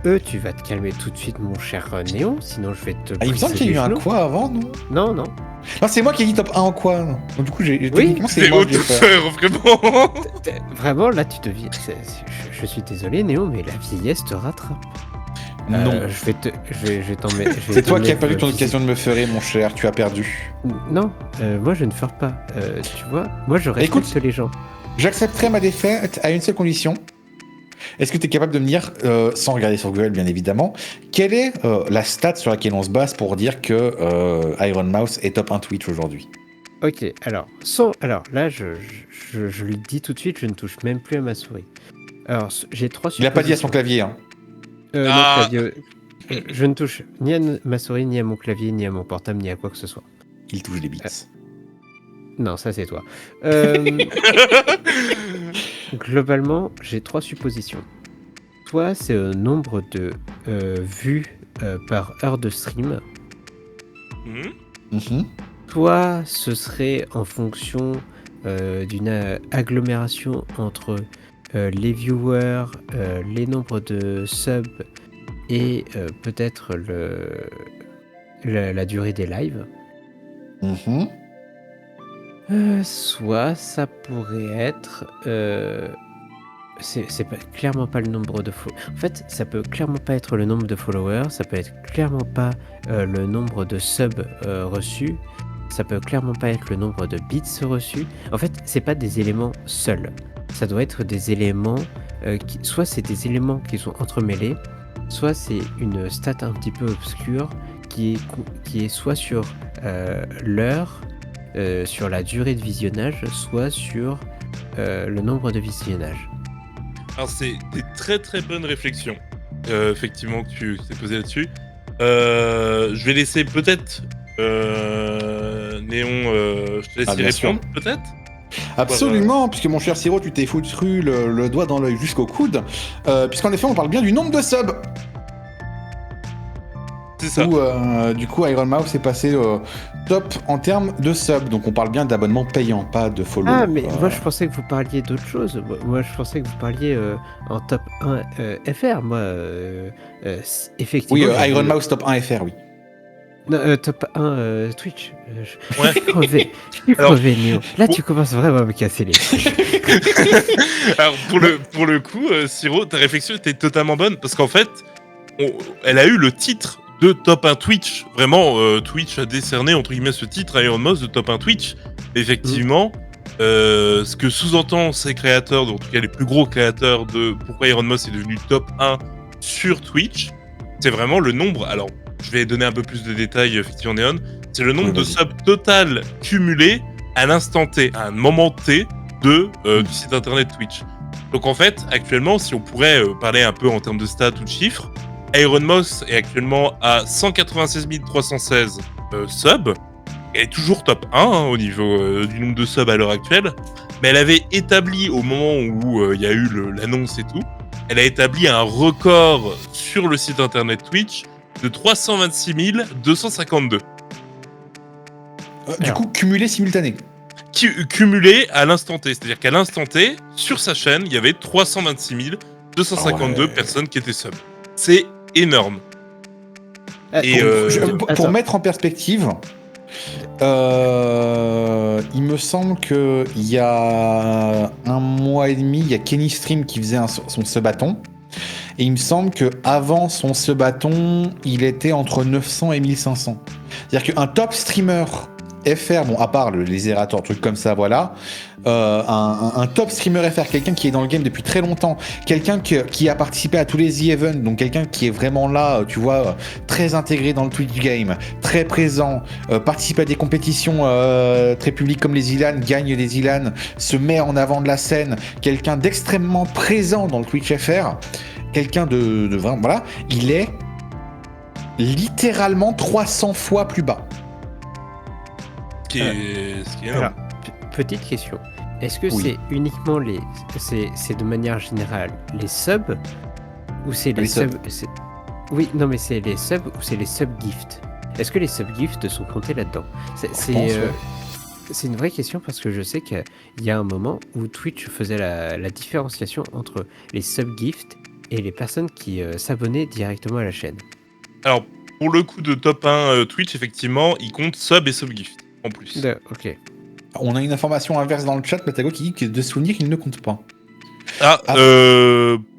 [SPEAKER 3] eux, tu vas te calmer tout de suite, mon cher Néon, sinon je vais te.
[SPEAKER 1] Ah, il me semble qu'il y a eu un quoi avant, non?
[SPEAKER 3] Non, non.
[SPEAKER 1] Non, c'est moi qui ai dit top 1 en quoi. Donc du coup, techniquement, c'est
[SPEAKER 2] C'est
[SPEAKER 1] moi que j'ai fait.
[SPEAKER 2] auto-faire, vraiment.
[SPEAKER 3] Vraiment, là, tu deviens. Je suis désolé, Néon, mais la vieillesse te rattrape.
[SPEAKER 1] Non.
[SPEAKER 3] Je vais t'en mettre.
[SPEAKER 1] C'est toi qui as perdu ton occasion de me ferer, mon cher. Tu as perdu.
[SPEAKER 3] Non, moi je ne ferai pas. Tu vois, moi je respecte
[SPEAKER 1] Écoute,
[SPEAKER 3] les gens.
[SPEAKER 1] J'accepterai ma défaite à une seule condition. Est-ce que tu es capable de me dire, sans regarder sur Google bien évidemment, quelle est la stat sur laquelle on se base pour dire que Iron Mouse est top 1 Twitch aujourd'hui?
[SPEAKER 3] Ok, alors là, je le dis tout de suite, je ne touche même plus à ma souris. Alors, j'ai 3
[SPEAKER 1] Il a pas dit à son clavier, hein.
[SPEAKER 3] Non,
[SPEAKER 2] Ah.
[SPEAKER 3] clavier. Je ne touche ni à ma souris, ni à mon clavier, ni à mon portable, ni à quoi que ce soit.
[SPEAKER 1] Il touche les bits.
[SPEAKER 3] Non, ça c'est toi. Globalement, j'ai 3 suppositions. Soit c'est un nombre de vues par heure de stream.
[SPEAKER 2] Mhm.
[SPEAKER 3] Soit ce serait en fonction d'une agglomération entre les viewers, les nombres de subs et peut-être la durée des lives.
[SPEAKER 1] Mhm.
[SPEAKER 3] Soit ça pourrait être... c'est clairement pas le nombre de followers. En fait, ça peut clairement pas être le nombre de followers, ça peut être clairement pas le nombre de subs reçus, ça peut clairement pas être le nombre de bits reçus. En fait, c'est pas des éléments seuls. Ça doit être des éléments soit c'est des éléments qui sont entremêlés, soit c'est une stat un petit peu obscure qui est soit sur l'heure, sur la durée de visionnage, soit sur le nombre de visionnages.
[SPEAKER 2] Alors, c'est des très très bonnes réflexions, effectivement, que tu t'es posé là-dessus. Je vais laisser peut-être Néon, je te laisse y
[SPEAKER 1] bien sûr.
[SPEAKER 2] répondre, peut-être.
[SPEAKER 1] Absolument, puisque mon cher Siro, tu t'es foutu le doigt dans l'œil jusqu'au coude, puisqu'en effet, on parle bien du nombre de subs.
[SPEAKER 2] C'est ça.
[SPEAKER 1] Où, du coup, Iron Mouse est passé top en termes de subs. Donc, on parle bien d'abonnements payants, pas de follow.
[SPEAKER 3] Ah, mais moi je pensais que vous parliez d'autre chose. Moi je pensais que vous parliez en top 1 FR. Moi, effectivement.
[SPEAKER 1] Oui,
[SPEAKER 3] j'ai
[SPEAKER 1] Iron
[SPEAKER 3] vu-
[SPEAKER 1] Mouse top 1 FR, oui.
[SPEAKER 3] Non, top 1 Twitch.
[SPEAKER 2] Ouais.
[SPEAKER 3] Je suis crevé. Je suis
[SPEAKER 2] Alors,
[SPEAKER 3] crevé, Néo. Là, tu commences vraiment à me casser les couilles.
[SPEAKER 2] Alors, pour le coup, Siro, ta réflexion était totalement bonne, parce qu'en fait, elle a eu le titre de top 1 Twitch. Vraiment, Twitch a décerné, entre guillemets, ce titre à Iron Mouse de top 1 Twitch. Effectivement, ce que sous-entend ces créateurs, en tout cas les plus gros créateurs de pourquoi Iron Mouse est devenu top 1 sur Twitch, c'est vraiment le nombre. Alors, je vais donner un peu plus de détails, effectivement, Néon. C'est le nombre
[SPEAKER 1] Oui,
[SPEAKER 2] de
[SPEAKER 1] vas-y.
[SPEAKER 2] subs total cumulé à l'instant T, à un moment T du site internet Twitch. Donc en fait, actuellement, si on pourrait parler un peu en termes de stats ou de chiffres, Iron Mouse est actuellement à 196 316 subs. Elle est toujours top 1 au niveau du nombre de subs à l'heure actuelle. Mais elle avait établi, au moment où il y a eu l'annonce et tout, elle a établi un record sur le site internet Twitch de 326 252.
[SPEAKER 1] Du coup, cumulé simultané.
[SPEAKER 2] Cumulé à l'instant T. C'est-à-dire qu'à l'instant T, sur sa chaîne, il y avait 326 252
[SPEAKER 1] Ouais.
[SPEAKER 2] personnes qui étaient sub. C'est énorme. Et
[SPEAKER 1] Pour
[SPEAKER 3] Attends.
[SPEAKER 1] mettre en perspective, il me semble que il y a un mois et demi, il y a Kenny Stream qui faisait son subathon. Et il me semble que avant son subathon, il était entre 900 et 1500. C'est-à-dire qu'un top streamer FR, bon, à part les errateurs, trucs comme ça, voilà, un top streamer FR, quelqu'un qui est dans le game depuis très longtemps, quelqu'un qui a participé à tous les events, donc quelqu'un qui est vraiment là, tu vois, très intégré dans le Twitch game, très présent, participe à des compétitions très publiques comme les ILAN, gagne les ILAN, se met en avant de la scène, quelqu'un d'extrêmement présent dans le Twitch FR, quelqu'un de vraiment, voilà, il est littéralement 300 fois plus bas.
[SPEAKER 2] ce qui est énorme.
[SPEAKER 3] Alors, petite question. Est-ce que
[SPEAKER 1] Oui.
[SPEAKER 3] c'est uniquement c'est de manière générale les subs ou c'est les
[SPEAKER 1] Les subs.
[SPEAKER 3] subs. Oui, non, mais c'est les subs ou c'est les sub gifts. est-ce que les subgifts sont comptés là-dedans?
[SPEAKER 1] Je pense, ouais.
[SPEAKER 3] C'est une vraie question parce que je sais qu'il y a un moment où Twitch faisait la différenciation entre les subgifts et les personnes qui s'abonnaient directement à la chaîne.
[SPEAKER 2] Alors, pour le coup de top 1 Twitch, effectivement, il compte sub et subgift en plus.
[SPEAKER 3] Ok.
[SPEAKER 1] On a une information inverse dans le chat, Patago, qui dit que de souvenir, il ne compte pas.
[SPEAKER 2] Ah,
[SPEAKER 1] Ah.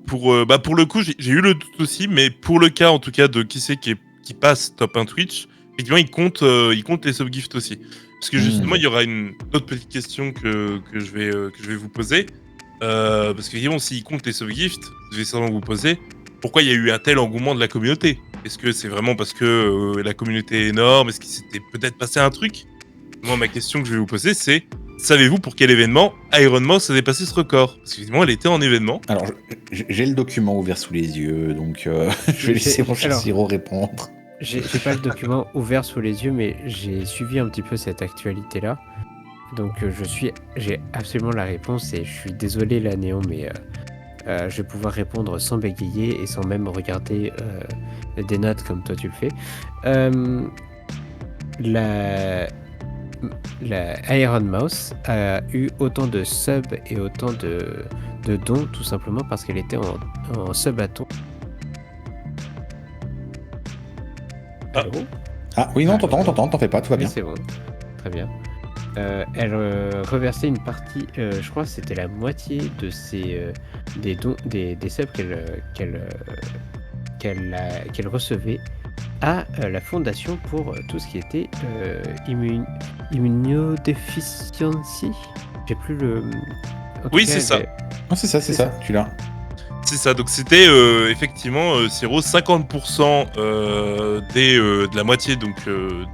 [SPEAKER 2] pour le coup, j'ai eu le doute aussi, mais pour le cas en tout cas de qui c'est qui passe top 1 Twitch, effectivement, il compte les subgifts aussi. Parce que justement, il y aura une autre petite question que je vais vous poser. Parce qu'évidemment, s'il compte les subgifts, vous devez certainement vous poser pourquoi il y a eu un tel engouement de la communauté. Est-ce que c'est vraiment parce que la communauté est énorme? Est-ce qu'il s'était peut-être passé un truc? Moi, ma question que je vais vous poser, c'est savez-vous pour quel événement Iron Mouse a dépassé ce record? Parce qu'évidemment, elle était en événement.
[SPEAKER 1] Alors, j'ai le document ouvert sous les yeux, donc je vais laisser mon cher Siro répondre.
[SPEAKER 3] J'ai pas le document ouvert sous les yeux, mais j'ai suivi un petit peu cette actualité-là. Donc j'ai absolument la réponse et je suis désolé là, Néon, mais je vais pouvoir répondre sans bégayer et sans même regarder des notes comme toi tu le fais. La Iron Mouse a eu autant de subs et autant de dons tout simplement parce qu'elle était en subathon.
[SPEAKER 2] Ah.
[SPEAKER 3] Allô?
[SPEAKER 1] Ah oui, non, t'en fais pas, tout va
[SPEAKER 3] Oui,
[SPEAKER 1] bien.
[SPEAKER 3] c'est bon, très bien. Elle reversait une partie, je crois que c'était la moitié de des dons, des subs qu'elle recevait à la fondation pour tout ce qui était immunodéficiency. J'ai plus le.
[SPEAKER 2] Oui, c'est ça.
[SPEAKER 1] Non, c'est ça, tu l'as.
[SPEAKER 2] C'est ça, donc c'était effectivement, Siro, 50% de la moitié donc,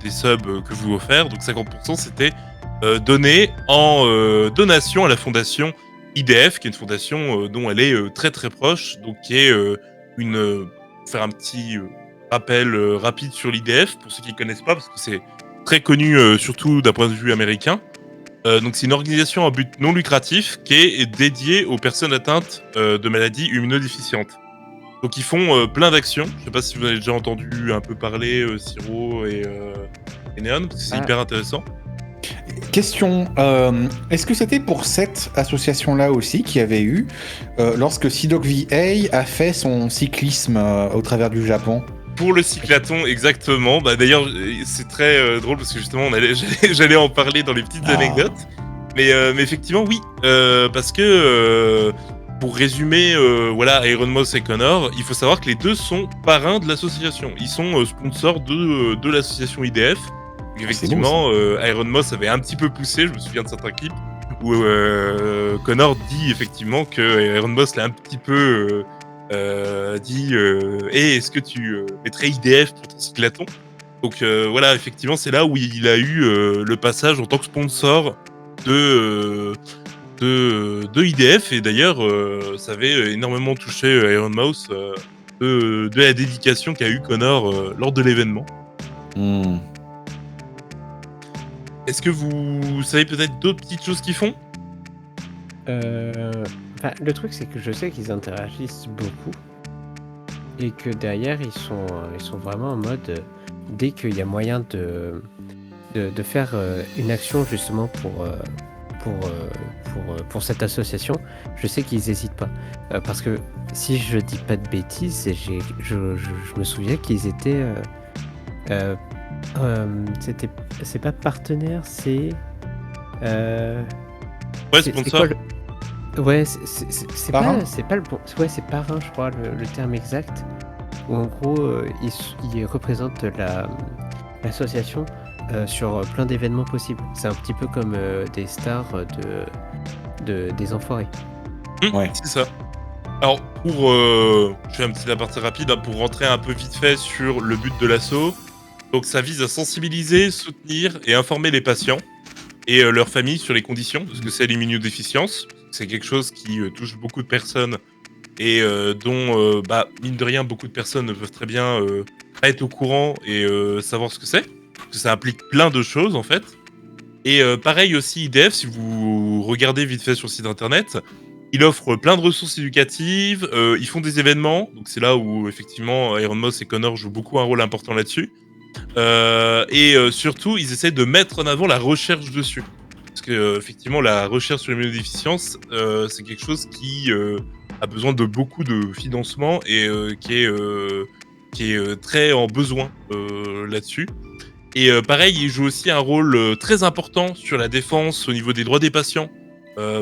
[SPEAKER 2] des subs que vous offert. Donc 50% c'était donné en donation à la fondation IDF, qui est une fondation dont elle est très très proche, donc qui est faire un petit rappel rapide sur l'IDF, pour ceux qui ne connaissent pas, parce que c'est très connu, surtout d'un point de vue américain. Donc c'est une organisation à but non lucratif qui est dédiée aux personnes atteintes de maladies immunodéficientes. Donc ils font plein d'actions. Je sais pas si vous avez déjà entendu un peu parler, Siro et Neon, parce que c'est hyper intéressant.
[SPEAKER 1] Question, est-ce que c'était pour cette association-là aussi qu'il y avait eu lorsque Sidok VA a fait son cyclisme au travers du Japon?
[SPEAKER 2] Pour le cyclathon, exactement. Bah, d'ailleurs, c'est très drôle parce que justement, j'allais en parler dans les petites anecdotes. Mais effectivement, oui. Parce que, pour résumer, voilà, Iron Mouse et Connor, il faut savoir que les deux sont parrains de l'association. Ils sont sponsors de l'association IDF. Donc, effectivement, Iron Mouse avait un petit peu poussé, je me souviens de certains clips, où Connor dit effectivement que Iron Mouse l'a un petit peu... dit est-ce que tu mettrais IDF pour ton cyclathon? Donc voilà, effectivement, c'est là où il a eu le passage en tant que sponsor de IDF, et d'ailleurs ça avait énormément touché Iron Mouse de la dédication qu'a eu Connor lors de l'événement. Est-ce que vous savez peut-être d'autres petites choses qu'ils font?
[SPEAKER 3] Le truc, c'est que je sais qu'ils interagissent beaucoup et que derrière, ils sont vraiment en mode dès qu'il y a moyen de faire une action justement pour cette association, je sais qu'ils n'hésitent pas. Parce que si je dis pas de bêtises, je me souviens qu'ils étaient... c'est pas partenaire, c'est...
[SPEAKER 2] Ouais, sponsor.
[SPEAKER 3] Ouais, c'est pas le bon. Ouais, c'est parrain, je crois, le terme exact. Où en gros, il représente l'association sur plein d'événements possibles. C'est un petit peu comme des stars des enfoirés.
[SPEAKER 1] Ouais.
[SPEAKER 2] C'est ça. Alors, je fais un petit aparté rapide hein, pour rentrer un peu vite fait sur le but de l'asso. Donc, ça vise à sensibiliser, soutenir et informer les patients et leurs familles sur les conditions de ce que c'est l'immunodéficience. C'est quelque chose qui touche beaucoup de personnes et dont, mine de rien, beaucoup de personnes ne peuvent très bien pas être au courant et savoir ce que c'est. Parce que ça implique plein de choses, en fait. Et pareil aussi, IDF, si vous regardez vite fait sur le site internet, il offre plein de ressources éducatives, ils font des événements, donc c'est là où, effectivement, Iron Mouse et Connor jouent beaucoup un rôle important là-dessus. Et surtout, ils essaient de mettre en avant la recherche dessus. Parce que effectivement, la recherche sur l'immunodéficience, c'est quelque chose qui a besoin de beaucoup de financement et qui est très en besoin là-dessus. Et pareil, il joue aussi un rôle très important sur la défense au niveau des droits des patients.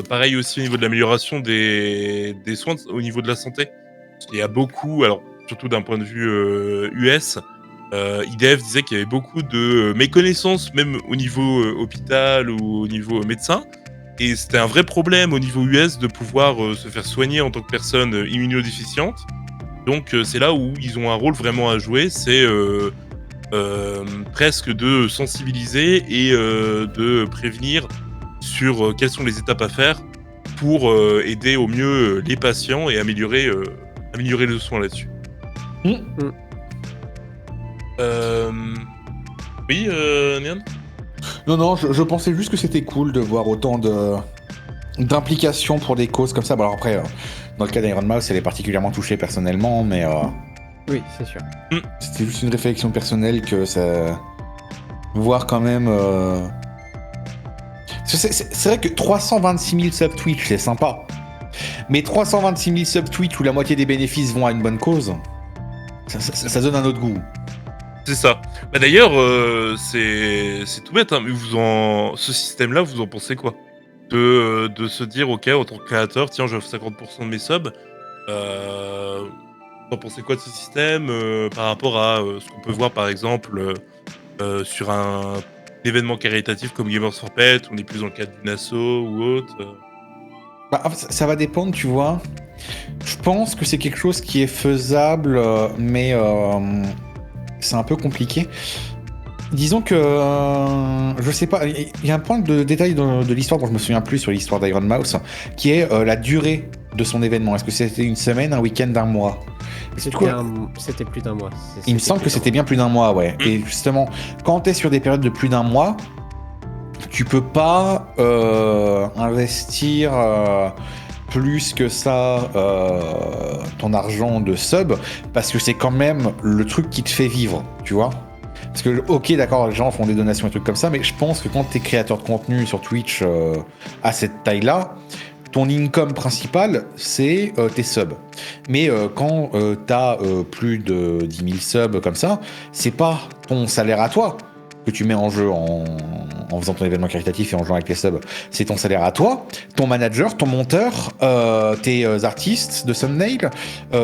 [SPEAKER 2] Pareil aussi au niveau de l'amélioration des soins au niveau de la santé. Parce qu'il y a beaucoup, alors surtout d'un point de vue US, IDF disait qu'il y avait beaucoup de méconnaissances, même au niveau hôpital ou au niveau médecin. Et c'était un vrai problème au niveau US de pouvoir se faire soigner en tant que personne immunodéficiente. Donc c'est là où ils ont un rôle vraiment à jouer, c'est presque de sensibiliser et de prévenir sur quelles sont les étapes à faire pour aider au mieux les patients et améliorer le soin là-dessus. Oui, Nian ?
[SPEAKER 1] Non, je pensais juste que c'était cool de voir autant d'implications pour des causes comme ça. Bon, alors après, dans le cas d'Iron Mouse, elle est particulièrement touchée personnellement, mais
[SPEAKER 3] Oui, c'est sûr.
[SPEAKER 1] c'était juste une réflexion personnelle que ça... Voir quand même... C'est vrai que 326 000 subs Twitch, c'est sympa. Mais 326 000 subs Twitch où la moitié des bénéfices vont à une bonne cause, ça donne un autre goût.
[SPEAKER 2] C'est ça. Bah d'ailleurs, c'est tout bête, hein, mais ce système-là, vous en pensez quoi de se dire, ok, en tant que créateur, tiens, j'offre 50% de mes subs. Vous en pensez quoi de ce système par rapport à ce qu'on peut voir, par exemple, sur un événement caritatif comme Gamers for Pets, on est plus dans le cadre d'une asso ou autre
[SPEAKER 1] Bah, ça va dépendre, tu vois. Je pense que c'est quelque chose qui est faisable, mais c'est un peu compliqué. Disons que, je sais pas, il y a un point de détail de l'histoire dont je me souviens plus sur l'histoire d'Iron Mouse, qui est la durée de son événement. Est-ce que c'était une semaine, un week-end, un mois ?
[SPEAKER 3] C'était plus d'un mois.
[SPEAKER 1] Il me semble que c'était bien plus d'un mois, ouais. Et justement, quand t'es sur des périodes de plus d'un mois, tu peux pas investir plus que ça ton argent de sub, parce que c'est quand même le truc qui te fait vivre, tu vois. Parce que, ok, d'accord, les gens font des donations et trucs comme ça, mais je pense que quand t'es créateur de contenu sur Twitch à cette taille-là, ton income principal, c'est tes subs. Mais quand t'as plus de 10 000 subs comme ça, c'est pas ton salaire à toi que tu mets en jeu en faisant ton événement caritatif et en jouant avec les subs. C'est ton salaire à toi, ton manager, ton monteur, tes artistes de thumbnail,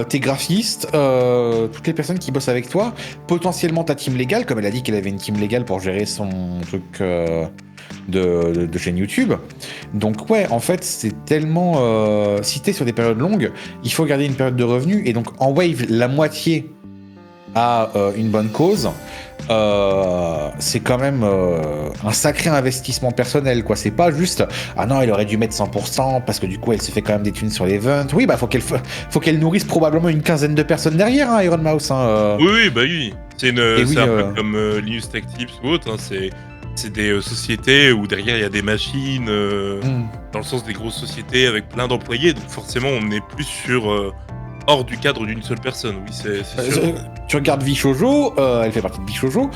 [SPEAKER 1] tes graphistes, toutes les personnes qui bossent avec toi, potentiellement ta team légale, comme elle a dit qu'elle avait une team légale pour gérer son truc de chaîne YouTube. Donc ouais, en fait, c'est tellement... si t'es sur des périodes longues, il faut garder une période de revenus, et donc en wave, la moitié à une bonne cause, c'est quand même un sacré investissement personnel, quoi. C'est pas juste ah non, elle aurait dû mettre 100% parce que du coup elle se fait quand même des thunes sur les l'event. Oui, bah faut qu'elle nourrisse probablement une quinzaine de personnes derrière, hein, Iron Mouse.
[SPEAKER 2] Oui, bah oui. C'est
[SPEAKER 1] oui,
[SPEAKER 2] un peu comme Linus Tech Tips ou autre. Hein. C'est des sociétés où derrière il y a des machines, dans le sens des grosses sociétés avec plein d'employés. Donc forcément, on n'est plus sur hors du cadre d'une seule personne. Oui, c'est sûr.
[SPEAKER 1] Tu regardes Vishojo, elle fait partie de Vishojo.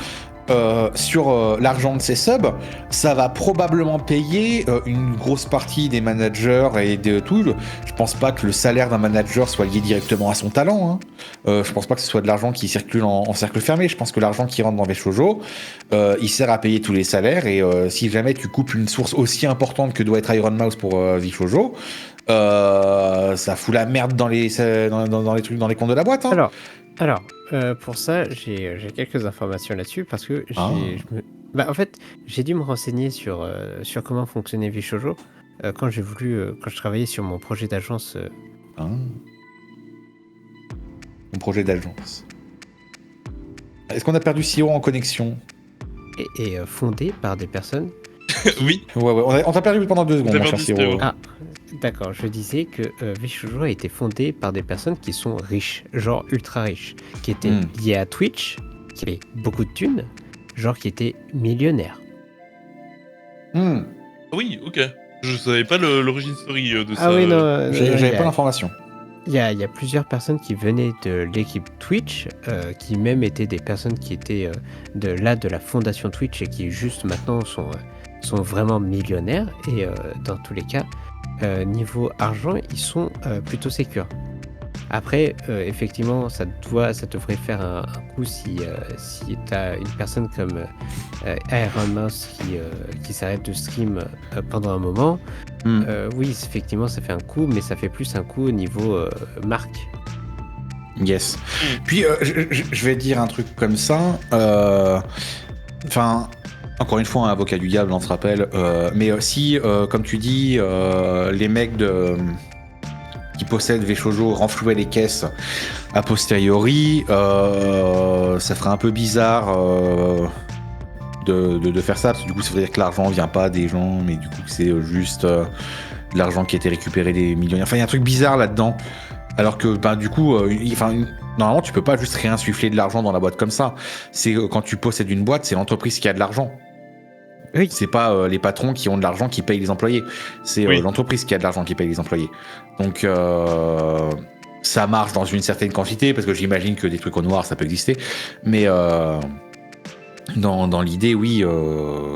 [SPEAKER 1] Sur l'argent de ses subs, ça va probablement payer une grosse partie des managers et de tout. Je pense pas que le salaire d'un manager soit lié directement à son talent. Hein. Je pense pas que ce soit de l'argent qui circule en cercle fermé. Je pense que l'argent qui rentre dans Vishojo, il sert à payer tous les salaires. Et si jamais tu coupes une source aussi importante que doit être Iron Mouse pour Vishojo, ça fout la merde dans les trucs, dans les comptes de la boîte. Hein.
[SPEAKER 3] Alors, pour ça, j'ai quelques informations là-dessus parce que en fait, j'ai dû me renseigner sur comment fonctionnait Vishojo quand je travaillais sur mon projet d'agence.
[SPEAKER 1] Mon projet d'agence. Est-ce qu'on a perdu Siro en connexion ?
[SPEAKER 3] Et fondé par des personnes.
[SPEAKER 2] Oui.
[SPEAKER 1] Ouais. On t'a perdu pendant 2 secondes, mon cher Siro.
[SPEAKER 3] Ah, d'accord. Je disais que Vishojo a été fondé par des personnes qui sont riches, genre ultra riches, qui étaient liées à Twitch, qui avaient beaucoup de thunes, genre qui étaient millionnaires.
[SPEAKER 2] Oui, ok. Je savais pas l'origine story de ça.
[SPEAKER 3] Ah oui, non.
[SPEAKER 1] J'avais pas l'information.
[SPEAKER 3] Il y a plusieurs personnes qui venaient de l'équipe Twitch, qui même étaient des personnes qui étaient de la fondation Twitch et qui juste maintenant sont vraiment millionnaires. Et dans tous les cas, niveau argent, ils sont plutôt sécures. Après, effectivement, ça devrait faire un coup si tu as une personne comme Iron Mouse qui s'arrête de stream pendant un moment. Oui, effectivement, ça fait un coup, mais ça fait plus un coup au niveau marque.
[SPEAKER 1] Yes. Puis, je vais dire un truc comme ça. Enfin, encore une fois, un avocat du diable, on se rappelle. Mais si, comme tu dis, les mecs qui possèdent Veshojo renflouaient les caisses a posteriori, ça ferait un peu bizarre de faire ça, parce que du coup, ça veut dire que l'argent vient pas des gens, mais du coup, c'est juste de l'argent qui a été récupéré des millionnaires. Enfin, il y a un truc bizarre là-dedans. Alors que, du coup, normalement, tu peux pas juste réinsuffler de l'argent dans la boîte comme ça. C'est quand tu possèdes une boîte, c'est l'entreprise qui a de l'argent.
[SPEAKER 3] Oui.
[SPEAKER 1] C'est pas les patrons qui ont de l'argent qui payent les employés. C'est l'entreprise qui a de l'argent qui paye les employés. Donc, ça marche dans une certaine quantité, parce que j'imagine que des trucs au noir, ça peut exister. Mais dans l'idée, oui,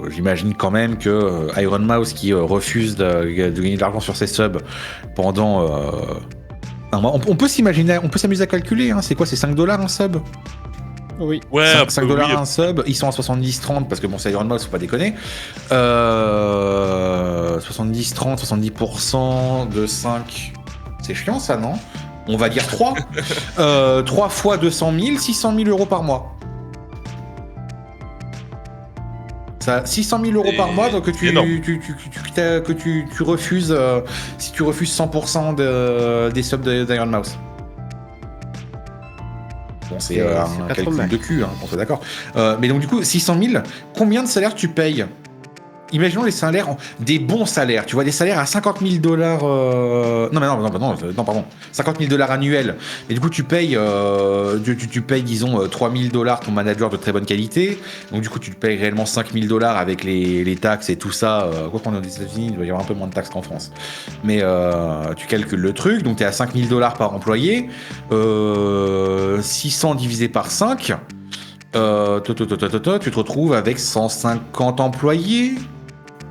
[SPEAKER 1] j'imagine quand même que Iron Mouse qui refuse de gagner de l'argent sur ses subs pendant un mois. On peut s'imaginer, on peut s'amuser à calculer. Hein, c'est quoi, c'est $5 un sub?
[SPEAKER 3] Oui.
[SPEAKER 2] Ouais,
[SPEAKER 1] 5 dollars un sub, ils sont à 70-30 parce que bon, c'est Iron Mouse, faut pas déconner. 70-30, 70% de 5, c'est chiant ça, non? On va dire 3. 3 fois 200 000, 600 000 euros par mois. Ça, 600 000 euros par mois, donc que tu refuses, si tu refuses 100% des subs d'Iron Mouse. Bon, c'est un calcul de cul, hein, on soit d'accord. Mais donc, du coup, 600 000, combien de salaires tu payes? Imaginons les salaires, des bons salaires, tu vois, des salaires à 50 000 dollars. Non, pardon. 50 000 dollars annuels. Et du coup, tu payes, disons, 3 000 dollars ton manager de très bonne qualité. Donc, du coup, tu payes réellement 5 000 dollars avec les taxes et tout ça. Quoi qu'on est aux États-Unis, il doit y avoir un peu moins de taxes qu'en France. Mais tu calcules le truc. Donc, tu es à 5 000 dollars par employé. 600 divisé par 5. Tu te retrouves avec 150 employés.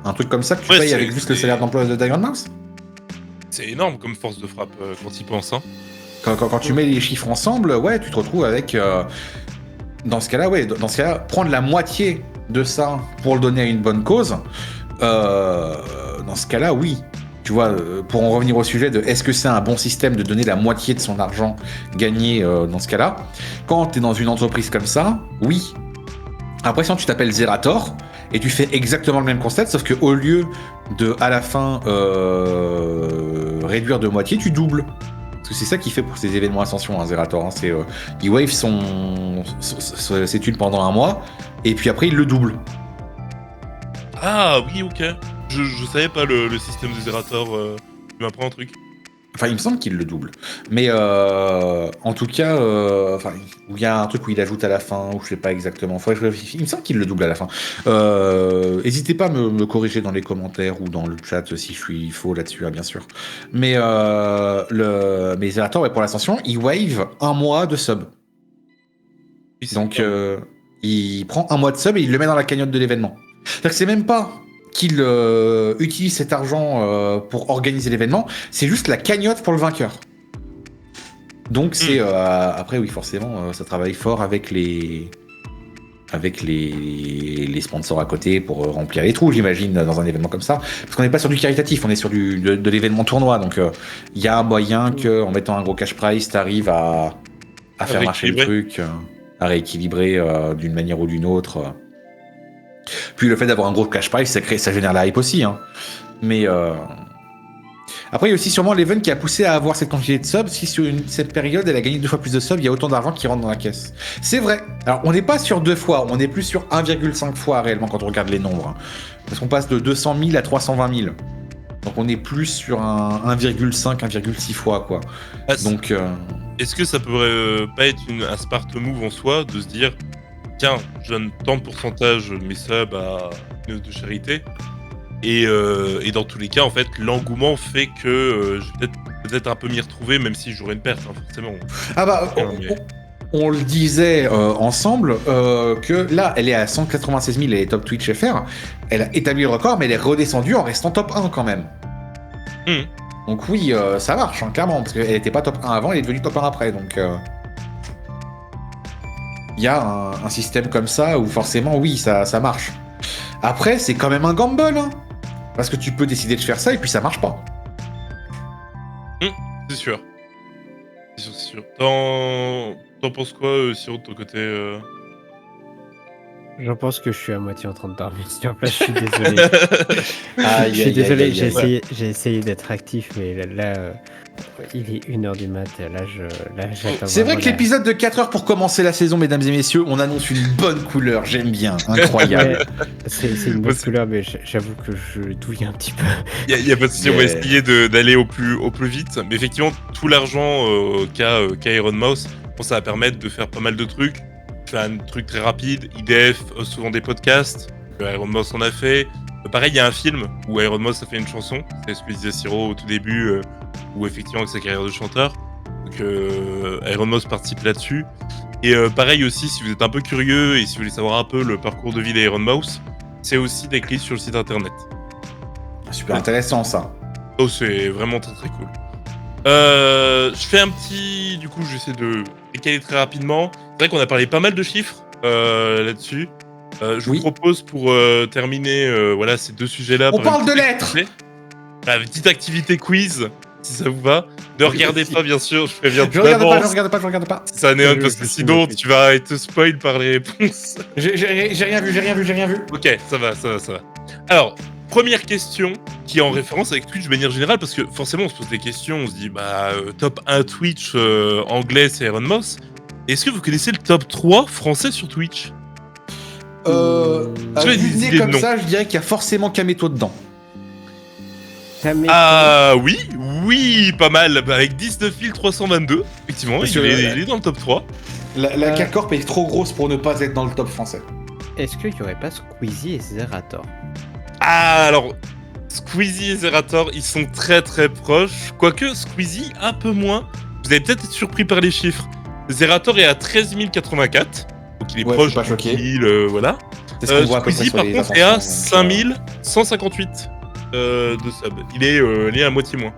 [SPEAKER 1] Un truc comme ça que tu payes avec juste le salaire d'emploi de Iron Mouse.
[SPEAKER 2] C'est énorme comme force de frappe quand tu y penses. Hein.
[SPEAKER 1] Quand tu mets les chiffres ensemble, ouais, tu te retrouves avec... dans ce cas-là, prendre la moitié de ça pour le donner à une bonne cause, dans ce cas-là, oui. Tu vois, pour en revenir au sujet de est-ce que c'est un bon système de donner la moitié de son argent gagné dans ce cas-là, quand tu es dans une entreprise comme ça, oui. Après, si tu t'appelles Zerator et tu fais exactement le même concept, sauf qu'au lieu de, à la fin, réduire de moitié, tu doubles. Parce que c'est ça qu'il fait pour ces événements Ascension, hein, Zerator. Hein, c'est, il wave ses thunes pendant un mois, et puis après, il le double.
[SPEAKER 2] Ah oui, ok. Je savais pas le système de Zerator. Tu m'apprends un truc.
[SPEAKER 1] Enfin, il me semble qu'il le double. Mais en tout cas, il y a un truc où il ajoute à la fin, ou je sais pas exactement. Faudrait que je vérifie. Il me semble qu'il le double à la fin. N'hésitez pas à me corriger dans les commentaires ou dans le chat si je suis faux là-dessus, hein, bien sûr. Mais Zerator, pour l'ascension, il wave un mois de sub. Donc, il prend un mois de sub et il le met dans la cagnotte de l'événement. C'est-à-dire que c'est même pas qu'il utilise cet argent pour organiser l'événement, c'est juste la cagnotte pour le vainqueur. Donc c'est après oui forcément ça travaille fort avec les sponsors à côté pour remplir les trous, j'imagine, dans un événement comme ça, parce qu'on n'est pas sur du caritatif, on est sur de l'événement tournoi, donc il y a moyen que en mettant un gros cash prize t'arrives à faire marcher le truc, à rééquilibrer d'une manière ou d'une autre. Puis le fait d'avoir un gros cash prize, ça génère la hype aussi. Hein. Mais après, il y a aussi sûrement l'event qui a poussé à avoir cette quantité de subs. Si sur cette période, elle a gagné 2 fois plus de subs, il y a autant d'argent qui rentre dans la caisse. C'est vrai. Alors, on n'est pas sur 2 fois, on est plus sur 1,5 fois réellement quand on regarde les nombres. Hein. Parce qu'on passe de 200 000 à 320 000. Donc on est plus sur un 1,5, 1,6 fois, quoi. Donc,
[SPEAKER 2] est-ce que ça pourrait pas être un smart move en soi de se dire tiens, je donne tant de pourcentage mes subs à une œuvre de charité, et dans tous les cas, en fait, l'engouement fait que je vais peut-être peut-être un peu m'y retrouver, même si j'aurais une perte, hein, forcément.
[SPEAKER 1] Ah bah, on le disait ensemble que là, elle est à 196 000, elle est top Twitch FR. Elle a établi le record, mais elle est redescendue en restant top 1 quand même. Donc oui, ça marche, hein, clairement, parce qu'elle n'était pas top 1 avant, elle est devenue top 1 après. Donc il y a un système comme ça où forcément, oui, ça marche. Après, c'est quand même un gamble, hein, parce que tu peux décider de faire ça et puis ça marche pas.
[SPEAKER 2] C'est sûr. C'est sûr. T'en penses quoi, Siro, de ton côté
[SPEAKER 3] J'en pense que je suis à moitié en train de dormir sur place, je suis désolé. Je suis désolé, j'ai essayé d'être actif, mais là, il est 1h du mat, là j'attends.
[SPEAKER 1] C'est vrai que l'épisode de 4 heures pour commencer la saison, mesdames et messieurs, on annonce une bonne couleur, j'aime bien, incroyable.
[SPEAKER 3] Ouais, c'est une bonne couleur, mais j'avoue que je douille un petit peu.
[SPEAKER 2] Il y a pas de souci, on va essayer d'aller au plus vite, mais effectivement, tout l'argent qu'a Iron Mouse, ça va permettre de faire pas mal de trucs. Faire un truc très rapide, IDF, souvent des podcasts, Iron Mouse en a fait. Pareil, il y a un film où Iron Mouse a fait une chanson, c'est ce que disait Siro au tout début, où effectivement avec sa carrière de chanteur. Donc Iron Mouse participe là-dessus. Et pareil aussi, si vous êtes un peu curieux et si vous voulez savoir un peu le parcours de vie d'Iron Mouse, c'est aussi décrit sur le site internet.
[SPEAKER 1] Super intéressant ça.
[SPEAKER 2] Oh, c'est vraiment très très cool. Je fais un petit... Du coup, j'essaie de décaler très rapidement. C'est vrai qu'on a parlé pas mal de chiffres là-dessus. Je vous propose pour terminer voilà, ces deux sujets-là...
[SPEAKER 1] On parle de lettres.
[SPEAKER 2] Une petite activité quiz, si ça vous va. Ne regardez pas, bien sûr, je préviens tout
[SPEAKER 1] Je regarde pas.
[SPEAKER 2] Ça n'est parce que sinon, tu vas être spoil par les réponses.
[SPEAKER 1] J'ai rien vu.
[SPEAKER 2] Ok, ça va. Alors... Première question qui est en référence avec Twitch de manière générale, parce que forcément on se pose des questions, on se dit top 1 Twitch anglais c'est Iron Mouse. Est-ce que vous connaissez le top 3 français sur Twitch?
[SPEAKER 1] Vu comme ça, je dirais qu'il y a forcément Kameto dedans.
[SPEAKER 2] Ah oui, pas mal, avec 19 322, effectivement, il est dans le top 3.
[SPEAKER 1] La K-Corp est trop grosse pour ne pas être dans le top français.
[SPEAKER 3] Est-ce qu'il n'y aurait pas Squeezie et Zerator?
[SPEAKER 2] Ah, alors, Squeezie et Zerator, ils sont très très proches. Quoique, Squeezie, un peu moins. Vous allez peut-être être surpris par les chiffres. Zerator est à 13 084. Donc il est proche de 1000, voilà. Squeezie, par contre, est à 5158 de sub. Il est à moitié moins.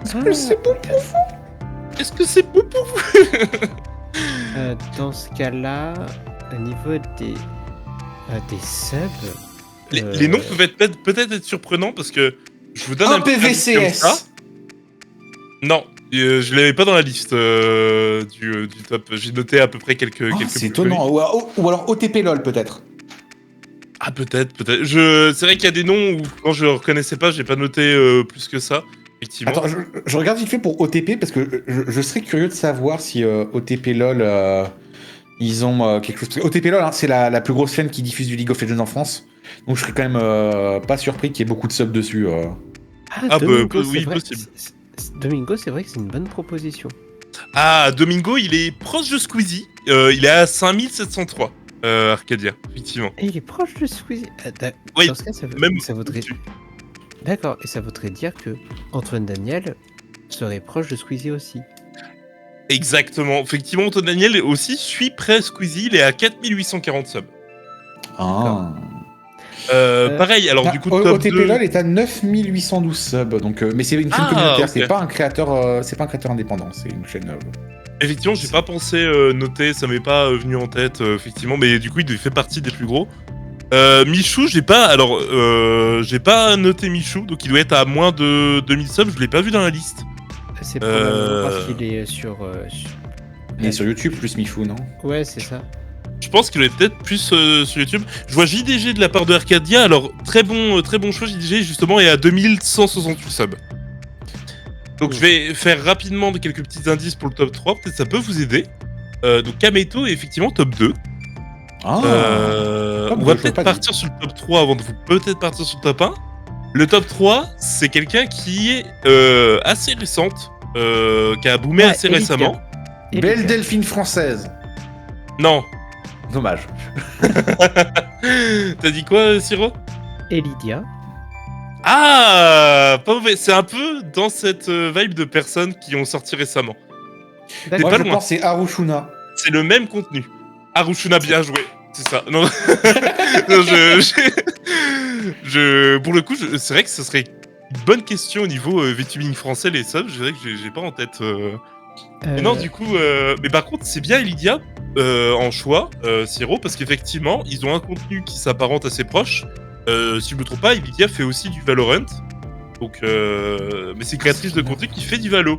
[SPEAKER 1] Est-ce que c'est beau pour vous?
[SPEAKER 2] Est-ce que c'est beau pour vous?
[SPEAKER 3] Dans ce cas-là, au niveau des subs...
[SPEAKER 2] Les noms peuvent peut-être être surprenants parce que je vous donne
[SPEAKER 1] un PVCS.
[SPEAKER 2] Non, je l'avais pas dans la liste du top. J'ai noté à peu près quelques.
[SPEAKER 1] C'est étonnant. Ou alors OTP LOL peut-être.
[SPEAKER 2] Ah peut-être. C'est vrai qu'il y a des noms où quand je reconnaissais pas, j'ai pas noté plus que ça. Effectivement.
[SPEAKER 1] Attends, je regarde vite fait pour OTP parce que je serais curieux de savoir si OTP LOL ils ont quelque chose. OTP LOL, hein, c'est la plus grosse chaîne qui diffuse du League of Legends en France. Donc je serais quand même pas surpris qu'il y ait beaucoup de subs dessus.
[SPEAKER 3] Domingo,
[SPEAKER 2] oui, possible.
[SPEAKER 3] Domingo, c'est vrai que c'est une bonne proposition.
[SPEAKER 2] Ah, Domingo, il est proche de Squeezie. Il est à 5703, Arcadia, effectivement.
[SPEAKER 3] Et il est proche de Squeezie.
[SPEAKER 2] Oui,
[SPEAKER 3] dans ce cas, ça vaudrait... D'accord, et ça voudrait dire que Antoine Daniel serait proche de Squeezie aussi.
[SPEAKER 2] Exactement. Effectivement, Antoine Daniel aussi suit près Squeezie. Il est à 4840 subs.
[SPEAKER 1] Ah.
[SPEAKER 2] Pareil, alors du coup, top
[SPEAKER 1] OTP
[SPEAKER 2] 2...
[SPEAKER 1] LOL est à 9812 subs, donc, mais c'est une chaîne communautaire, okay. C'est pas un créateur indépendant, c'est une chaîne...
[SPEAKER 2] Effectivement, j'ai pas pensé noter, ça m'est pas venu en tête, effectivement, mais du coup, il fait partie des plus gros. Michou, j'ai pas noté Michou, donc il doit être à moins de 2000 subs, je l'ai pas vu dans la liste.
[SPEAKER 3] C'est probablement parce qu'il est sur...
[SPEAKER 1] Il est sur YouTube plus Michou, non?
[SPEAKER 3] Ouais, c'est ça.
[SPEAKER 2] Je pense qu'il doit être peut-être plus sur YouTube. Je vois JDG de la part de Arcadia, alors très bon choix, JDG justement est à 2168 subs. Donc je vais faire rapidement quelques petits indices pour le top 3, peut-être ça peut vous aider. Donc Kameto est effectivement top 2. On va peut-être partir sur le top 3 avant de vous peut-être partir sur le top 1. Le top 3, c'est quelqu'un qui est assez récente, qui a boomé assez récemment.
[SPEAKER 1] Belle Delphine française.
[SPEAKER 2] Non.
[SPEAKER 1] Dommage.
[SPEAKER 2] T'as dit quoi, Siro?
[SPEAKER 3] Elidia.
[SPEAKER 2] Ah, pas mauvais. C'est un peu dans cette vibe de personnes qui ont sorti récemment.
[SPEAKER 3] D'accord.
[SPEAKER 1] Moi,
[SPEAKER 2] pas
[SPEAKER 1] je
[SPEAKER 2] loin.
[SPEAKER 1] pense que c'est Harushuna.
[SPEAKER 2] C'est le même contenu. Harushuna, bien joué. C'est ça. Non, non, pour le coup, c'est vrai que ce serait une bonne question au niveau VTubing français, les subs. Je dirais que j'ai pas en tête. Mais non, du coup, mais par contre, c'est bien Lydia en choix, Siro, parce qu'effectivement, ils ont un contenu qui s'apparente assez proche. Si je me trompe pas, Lydia fait aussi du Valorant. Donc, mais c'est une créatrice de contenu qui fait du Valo.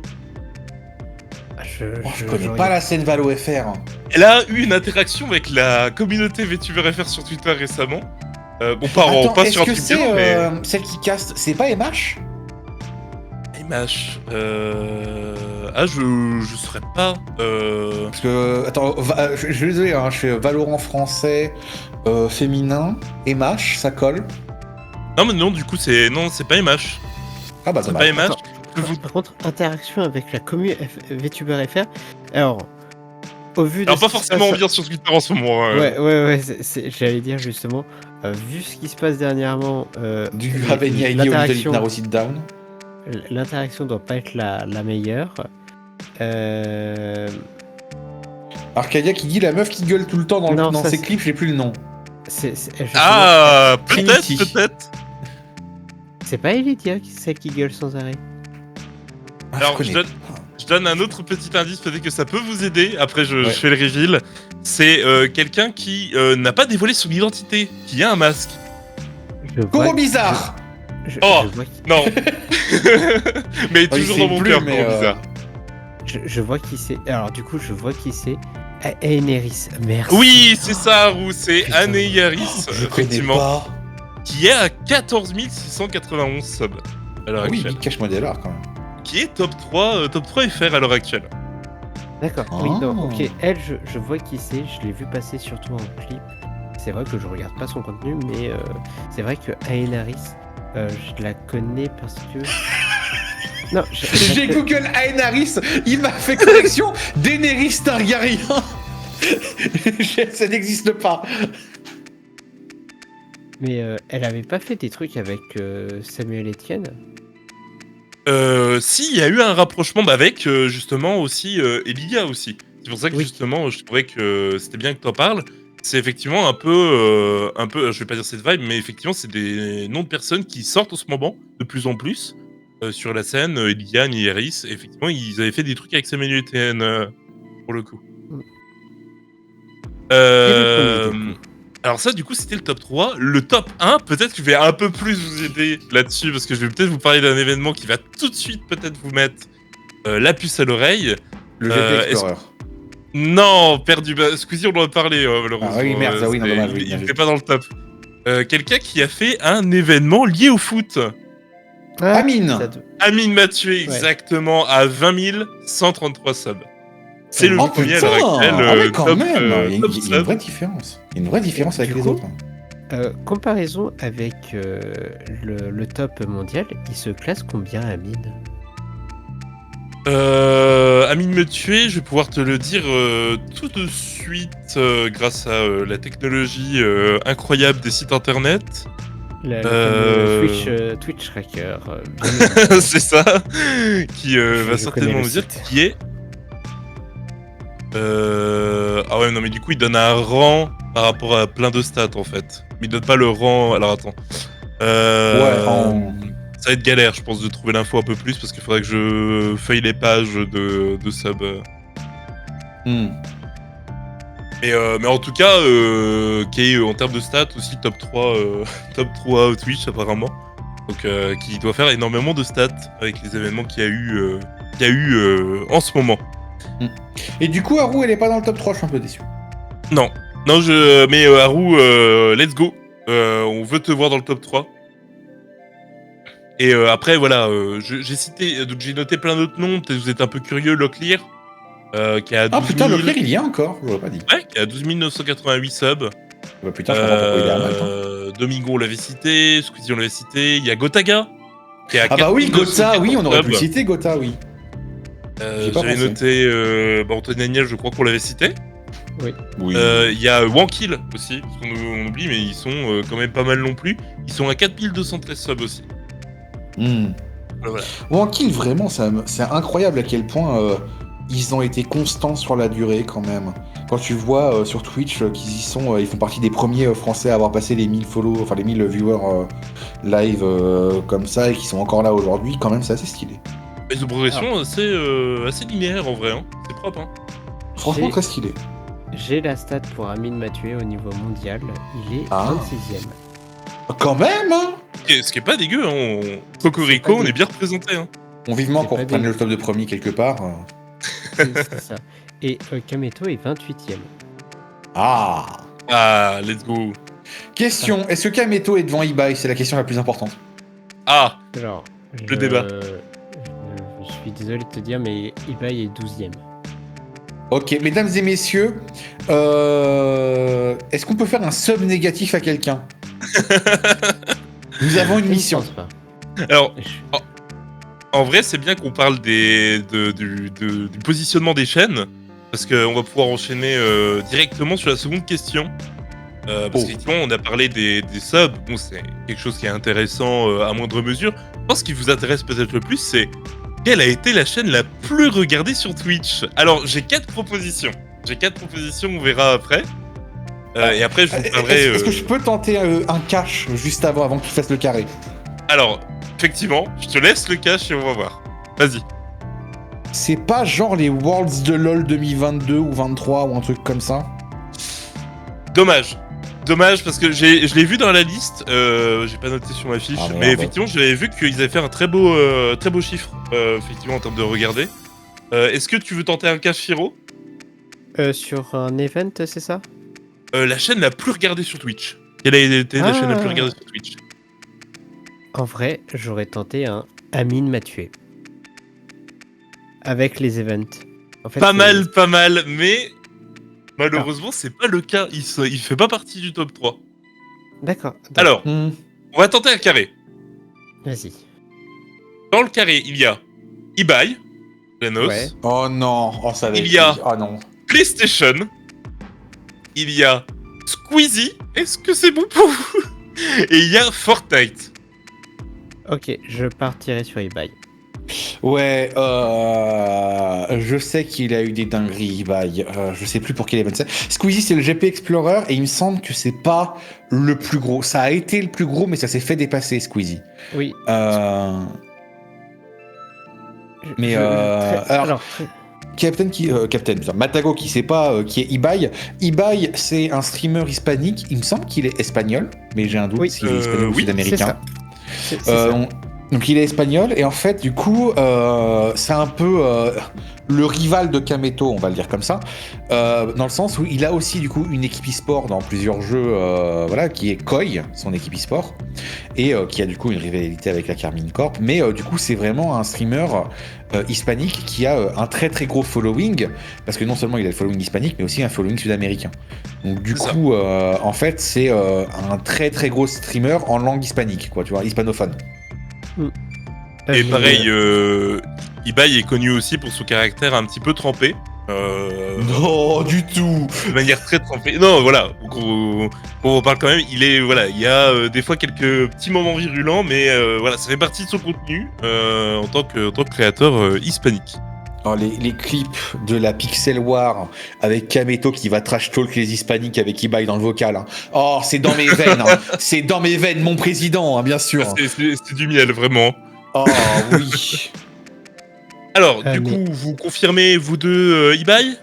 [SPEAKER 1] Je connais pas la scène Valo FR.
[SPEAKER 2] Elle a eu une interaction avec la communauté VTuber FR sur Twitter récemment. Bon, pas sur un truc bien, mais...
[SPEAKER 1] celle qui caste, c'est pas MH?
[SPEAKER 2] MH... Ah, je saurais pas...
[SPEAKER 1] Parce que... Attends, je suis désolé, hein, je fais Valorant français, féminin, MH, ça colle.
[SPEAKER 2] Non, mais non, du coup, c'est pas MH.
[SPEAKER 1] Ah bah
[SPEAKER 2] C'est
[SPEAKER 1] dommage.
[SPEAKER 2] pas MH.
[SPEAKER 3] Par contre, interaction avec la commu VTuber FR. Alors, au vu de.
[SPEAKER 2] Alors,
[SPEAKER 3] ce
[SPEAKER 2] pas
[SPEAKER 3] qui se
[SPEAKER 2] forcément
[SPEAKER 3] passe-
[SPEAKER 2] bien sur Twitter en ce moment. hein.
[SPEAKER 3] Ouais, j'allais dire justement, vu ce qui se passe dernièrement,
[SPEAKER 1] Du Ravenia Ili au
[SPEAKER 3] l'interaction
[SPEAKER 1] Narrow Sit Down.
[SPEAKER 3] l'interaction doit pas être la meilleure.
[SPEAKER 1] Arcadia qui dit la meuf qui gueule tout le temps
[SPEAKER 3] Non,
[SPEAKER 1] dans
[SPEAKER 3] ça,
[SPEAKER 1] ses
[SPEAKER 3] c'est-
[SPEAKER 1] clips, j'ai plus le nom.
[SPEAKER 3] justement,
[SPEAKER 2] Ah,
[SPEAKER 1] Trinity.
[SPEAKER 2] peut-être.
[SPEAKER 3] c'est pas Elidia celle qui gueule sans arrêt.
[SPEAKER 1] Ah,
[SPEAKER 2] Alors,
[SPEAKER 1] connais
[SPEAKER 2] je donne un autre petit indice, peut-être que ça peut vous aider. Après, je
[SPEAKER 1] Ouais.
[SPEAKER 2] fais le reveal. C'est quelqu'un qui n'a pas dévoilé son identité, qui a un masque.
[SPEAKER 3] Je
[SPEAKER 1] Goro
[SPEAKER 3] vois-
[SPEAKER 1] bizarre.
[SPEAKER 2] Oh.
[SPEAKER 3] je vois
[SPEAKER 2] Non. Mais
[SPEAKER 1] Oh, il
[SPEAKER 2] toujours
[SPEAKER 1] sait
[SPEAKER 2] dans mon
[SPEAKER 1] plus,
[SPEAKER 2] cœur,
[SPEAKER 1] mais,
[SPEAKER 2] comment bizarre.
[SPEAKER 3] je vois qui c'est. Alors du coup, je vois qui c'est. Aeneris, merci.
[SPEAKER 2] Oui, c'est ça, Haru, c'est
[SPEAKER 1] Putain.
[SPEAKER 2] Anne Yaris,
[SPEAKER 1] Je connais
[SPEAKER 2] effectivement,
[SPEAKER 1] pas.
[SPEAKER 2] qui est à 14 691 subs à l'heure
[SPEAKER 1] Ah oui,
[SPEAKER 2] actuelle.
[SPEAKER 1] cache-moi des dollars quand même.
[SPEAKER 2] Qui est top 3 FR à l'heure actuelle.
[SPEAKER 3] D'accord.
[SPEAKER 1] Ah.
[SPEAKER 3] Oui, non, ok. Elle, je vois qui c'est. Je l'ai vu passer surtout en clip. C'est vrai que je regarde pas son contenu, mais c'est vrai que Aenaris, je la connais parce que. Non,
[SPEAKER 1] J'ai Google Aenaris, il m'a fait correction Daenerys Targaryen. Ça n'existe pas.
[SPEAKER 3] Mais elle avait pas fait des trucs avec Samuel Etienne.
[SPEAKER 2] Si, il y a eu un rapprochement avec justement aussi Elydia aussi. C'est pour ça que
[SPEAKER 3] Oui.
[SPEAKER 2] justement je trouvais que c'était bien que t'en parles. C'est effectivement un peu, je vais pas dire cette vibe, mais effectivement c'est des noms de personnes qui sortent en ce moment de plus en plus sur la scène. Elydia, Nieris, effectivement ils avaient fait des trucs avec Samuel Etienne pour le coup.
[SPEAKER 3] Et le premier, du coup.
[SPEAKER 2] Alors ça, du coup, c'était le top 3. Le top 1, peut-être que je vais un peu plus vous aider là-dessus, parce que je vais peut-être vous parler d'un événement qui va tout de suite peut-être vous mettre la puce à l'oreille.
[SPEAKER 1] Le GT Explorer.
[SPEAKER 2] Non, perdu. Bah, Squeezie, on en a parlé, malheureusement.
[SPEAKER 1] Ah oui, merde, oui, non, dommage, oui,
[SPEAKER 2] Il
[SPEAKER 1] bien
[SPEAKER 2] n'était
[SPEAKER 1] vu.
[SPEAKER 2] pas dans le top. Quelqu'un qui a fait un événement lié au foot.
[SPEAKER 1] Amine.
[SPEAKER 2] Amine m'a tué exactement à 20 133 subs. C'est le
[SPEAKER 1] Oh
[SPEAKER 2] premier à
[SPEAKER 1] putain.
[SPEAKER 2] l'heure actuelle.
[SPEAKER 1] Ah ouais, quand
[SPEAKER 2] top,
[SPEAKER 1] même. Il y a
[SPEAKER 2] top
[SPEAKER 1] une
[SPEAKER 2] sub.
[SPEAKER 1] vraie différence. Il y a une vraie différence avec
[SPEAKER 3] Du
[SPEAKER 1] les
[SPEAKER 3] coup,
[SPEAKER 1] autres.
[SPEAKER 3] Comparaison avec le top mondial, il se classe combien, Amine?
[SPEAKER 2] Amine me tuer, je vais pouvoir te le dire tout de suite grâce à la technologie incroyable des sites internet.
[SPEAKER 3] Le fameux Twitch Tracker. bien
[SPEAKER 2] C'est ça qui
[SPEAKER 3] Je
[SPEAKER 2] va
[SPEAKER 3] connais
[SPEAKER 2] certainement
[SPEAKER 3] le
[SPEAKER 2] me dire
[SPEAKER 3] site.
[SPEAKER 2] qui est. Ah ouais, non, mais du coup, il donne un rang par rapport à plein de stats en fait. Mais il donne pas le rang. Alors attends. Ça va être galère, je pense, de trouver l'info un peu plus parce qu'il faudrait que je feuille les pages de sub. Mais en tout cas, qui est en termes de stats aussi top 3, top 3 Twitch apparemment. Donc qui doit faire énormément de stats avec les événements qu'il y a eu en ce moment.
[SPEAKER 1] Et du coup, Haru, elle est pas dans le top 3, je suis un peu déçu.
[SPEAKER 2] Non, mais Haru, let's go. On veut te voir dans le top 3. Et après, voilà, j'ai cité, donc j'ai noté plein d'autres noms. Peut-être que vous êtes un peu curieux, Locklear, qui a 12
[SPEAKER 1] Ah putain,
[SPEAKER 2] 000...
[SPEAKER 1] Leclerc, il y est encore, j'aurais pas dit.
[SPEAKER 2] Ouais, qui a 12 988 subs.
[SPEAKER 1] Bah putain, je comprends pas pourquoi il est à Malte.
[SPEAKER 2] Domingo, on l'avait cité. Squeezie, on l'avait cité. Il y a Gotaga. Qui a
[SPEAKER 1] Ah bah oui,
[SPEAKER 2] 4
[SPEAKER 1] Gotha, oui, on aurait pu le
[SPEAKER 2] subs.
[SPEAKER 1] citer, Gotha, oui. J'ai pas
[SPEAKER 2] J'avais
[SPEAKER 1] pensé.
[SPEAKER 2] noté Anthony Daniel, je crois qu'on l'avait cité.
[SPEAKER 1] Oui.
[SPEAKER 2] Il y a Wankill aussi, parce qu'on oublie, mais ils sont quand même pas mal non plus. Ils sont à 4213 subs aussi. Voilà.
[SPEAKER 1] Wankill, vraiment, c'est incroyable à quel point ils ont été constants sur la durée quand même. Quand tu vois sur Twitch qu'ils y sont, ils font partie des premiers Français à avoir passé les 1000 follow, enfin les 1000 viewers live comme ça et qui sont encore là aujourd'hui, quand même c'est assez stylé.
[SPEAKER 2] Ils ont progression assez linéaire en vrai, hein. C'est propre. Hein.
[SPEAKER 1] Franchement très stylé.
[SPEAKER 3] J'ai la stat pour Amine Mathieu au niveau mondial, il est 26ème.
[SPEAKER 1] Quand même hein.
[SPEAKER 2] Ce qui est pas dégueu, hein. Cocorico, on est bien représenté. Hein.
[SPEAKER 1] On vivement
[SPEAKER 3] C'est
[SPEAKER 1] qu'on
[SPEAKER 3] pas
[SPEAKER 1] reprenne
[SPEAKER 3] dégueu.
[SPEAKER 1] le top de premier quelque part.
[SPEAKER 3] C'est ça. Et Kameto est 28ème.
[SPEAKER 1] Ah.
[SPEAKER 2] Ah, let's go.
[SPEAKER 1] Question, est-ce que Kameto est devant eBay? C'est la question la plus importante.
[SPEAKER 2] Ah,
[SPEAKER 3] Alors,
[SPEAKER 2] Le débat.
[SPEAKER 3] Je suis désolé de te dire, mais Ibai est 12ème.
[SPEAKER 1] Ok, mesdames et messieurs, est-ce qu'on peut faire un sub négatif à quelqu'un? Nous avons une mission.
[SPEAKER 3] Je pense pas.
[SPEAKER 2] alors,
[SPEAKER 3] Je-
[SPEAKER 2] en vrai, c'est bien qu'on parle du positionnement des chaînes, parce qu'on va pouvoir enchaîner directement sur la seconde question. Parce qu'effectivement, on a parlé des subs, bon, c'est quelque chose qui est intéressant à moindre mesure. Je pense ce qui vous intéresse peut-être le plus, c'est quelle a été la chaîne la plus regardée sur Twitch. Alors, j'ai 4 propositions. On verra après. Et après, je vous parlerai...
[SPEAKER 1] Est-ce que je peux tenter un cash juste avant que tu fasses le carré?
[SPEAKER 2] Alors, effectivement, je te laisse le cash et on va voir. Vas-y.
[SPEAKER 1] C'est pas genre les Worlds de LoL 2022 ou 23 ou un truc comme ça?
[SPEAKER 2] Dommage parce que je l'ai vu dans la liste, j'ai pas noté sur ma fiche,
[SPEAKER 1] Ah, merde.
[SPEAKER 2] mais effectivement j'avais vu qu'ils avaient fait un très beau chiffre, effectivement en termes de regarder. Est-ce que tu veux tenter un cash Firo?
[SPEAKER 3] Sur un event, c'est ça?
[SPEAKER 2] La chaîne la plus regardée sur Twitch. Quelle a été la chaîne la plus regardée sur Twitch?
[SPEAKER 3] En vrai, j'aurais tenté un Amine Mathieu. Avec les events. En fait,
[SPEAKER 2] Pas mal, mais malheureusement c'est pas le cas, il fait pas partie du top 3.
[SPEAKER 3] D'accord.
[SPEAKER 2] Alors, on va tenter un carré.
[SPEAKER 3] Vas-y.
[SPEAKER 2] Dans le carré, il y a Ibai, Renos,
[SPEAKER 3] Ouais.
[SPEAKER 1] Oh non, oh ça va
[SPEAKER 2] Il
[SPEAKER 1] être-
[SPEAKER 2] y a-
[SPEAKER 1] Oh non.
[SPEAKER 2] PlayStation, il y a Squeezie, est-ce que c'est bon pour vous? Et il y a Fortnite.
[SPEAKER 3] Ok, je partirai sur eBay.
[SPEAKER 1] Ouais, je sais qu'il a eu des dingueries, Ibai. Je sais plus pour quel event c'est. Squeezie, c'est le GP Explorer, et il me semble que c'est pas le plus gros. Ça a été le plus gros, mais ça s'est fait dépasser, Squeezie.
[SPEAKER 3] Oui.
[SPEAKER 1] Mais, alors, Matago qui sait pas qui est Ibai. Ibai, c'est un streamer hispanique. Il me semble qu'il est espagnol, mais j'ai un doute
[SPEAKER 3] Oui,
[SPEAKER 1] s'il est espagnol ou
[SPEAKER 2] oui,
[SPEAKER 1] sud-américain.
[SPEAKER 3] C'est ça.
[SPEAKER 1] Donc il est espagnol et en fait du coup c'est un peu le rival de Kameto, on va le dire comme ça, dans le sens où il a aussi du coup une équipe e-sport dans plusieurs jeux, voilà, qui est Koi, son équipe e-sport, et qui a du coup une rivalité avec la Carmine Corp, mais du coup c'est vraiment un streamer hispanique qui a un très très gros following, parce que non seulement il a le following hispanique, mais aussi un following sud-américain. Donc du
[SPEAKER 2] C'est
[SPEAKER 1] coup en fait c'est un très très gros streamer en langue hispanique, quoi, tu vois, hispanophone.
[SPEAKER 2] Et pareil, Ibai est connu aussi pour son caractère un petit peu trempé.
[SPEAKER 1] Non, du tout.
[SPEAKER 2] De manière très trempée. Non, voilà. Donc, on parle quand même. Il y a des fois quelques petits moments virulents, mais voilà, ça fait partie de son contenu en tant que créateur hispanique.
[SPEAKER 1] Alors, les clips de la Pixel War avec Kameto qui va trash talk les hispaniques avec Ibai dans le vocal. Hein. Oh, c'est dans mes veines. Hein. C'est dans mes veines, mon président, hein, bien sûr.
[SPEAKER 2] C'est du miel, vraiment.
[SPEAKER 1] Oh, oui.
[SPEAKER 2] Alors, du
[SPEAKER 3] mais-
[SPEAKER 2] coup, vous confirmez, vous deux, Ibai?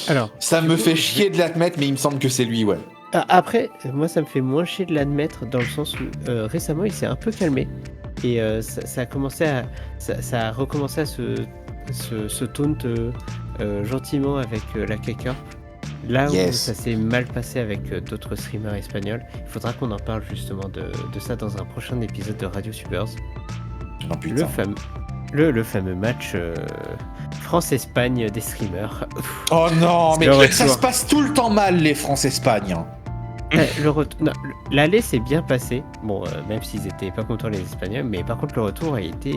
[SPEAKER 3] Alors,
[SPEAKER 1] Ça me fait chier de l'admettre, mais il me semble que c'est lui, ouais.
[SPEAKER 3] après, moi, ça me fait moins chier de l'admettre dans le sens où récemment, il s'est un peu calmé et ça a commencé à, ça a recommencé à se taunt gentiment avec la K-Corp. Là où
[SPEAKER 1] Yes.
[SPEAKER 3] ça s'est mal passé avec d'autres streamers espagnols, il faudra qu'on en parle justement de ça dans un prochain épisode de Radio Supers.
[SPEAKER 1] Oh, putain.
[SPEAKER 3] Le fameux match France-Espagne des streamers.
[SPEAKER 1] Oh non,
[SPEAKER 3] C'est
[SPEAKER 1] mais
[SPEAKER 3] le retour.
[SPEAKER 1] ça se passe tout le temps mal, les France-Espagne. Hein.
[SPEAKER 3] L'aller s'est bien passé, bon, même s'ils étaient pas contents les Espagnols, mais par contre le retour a été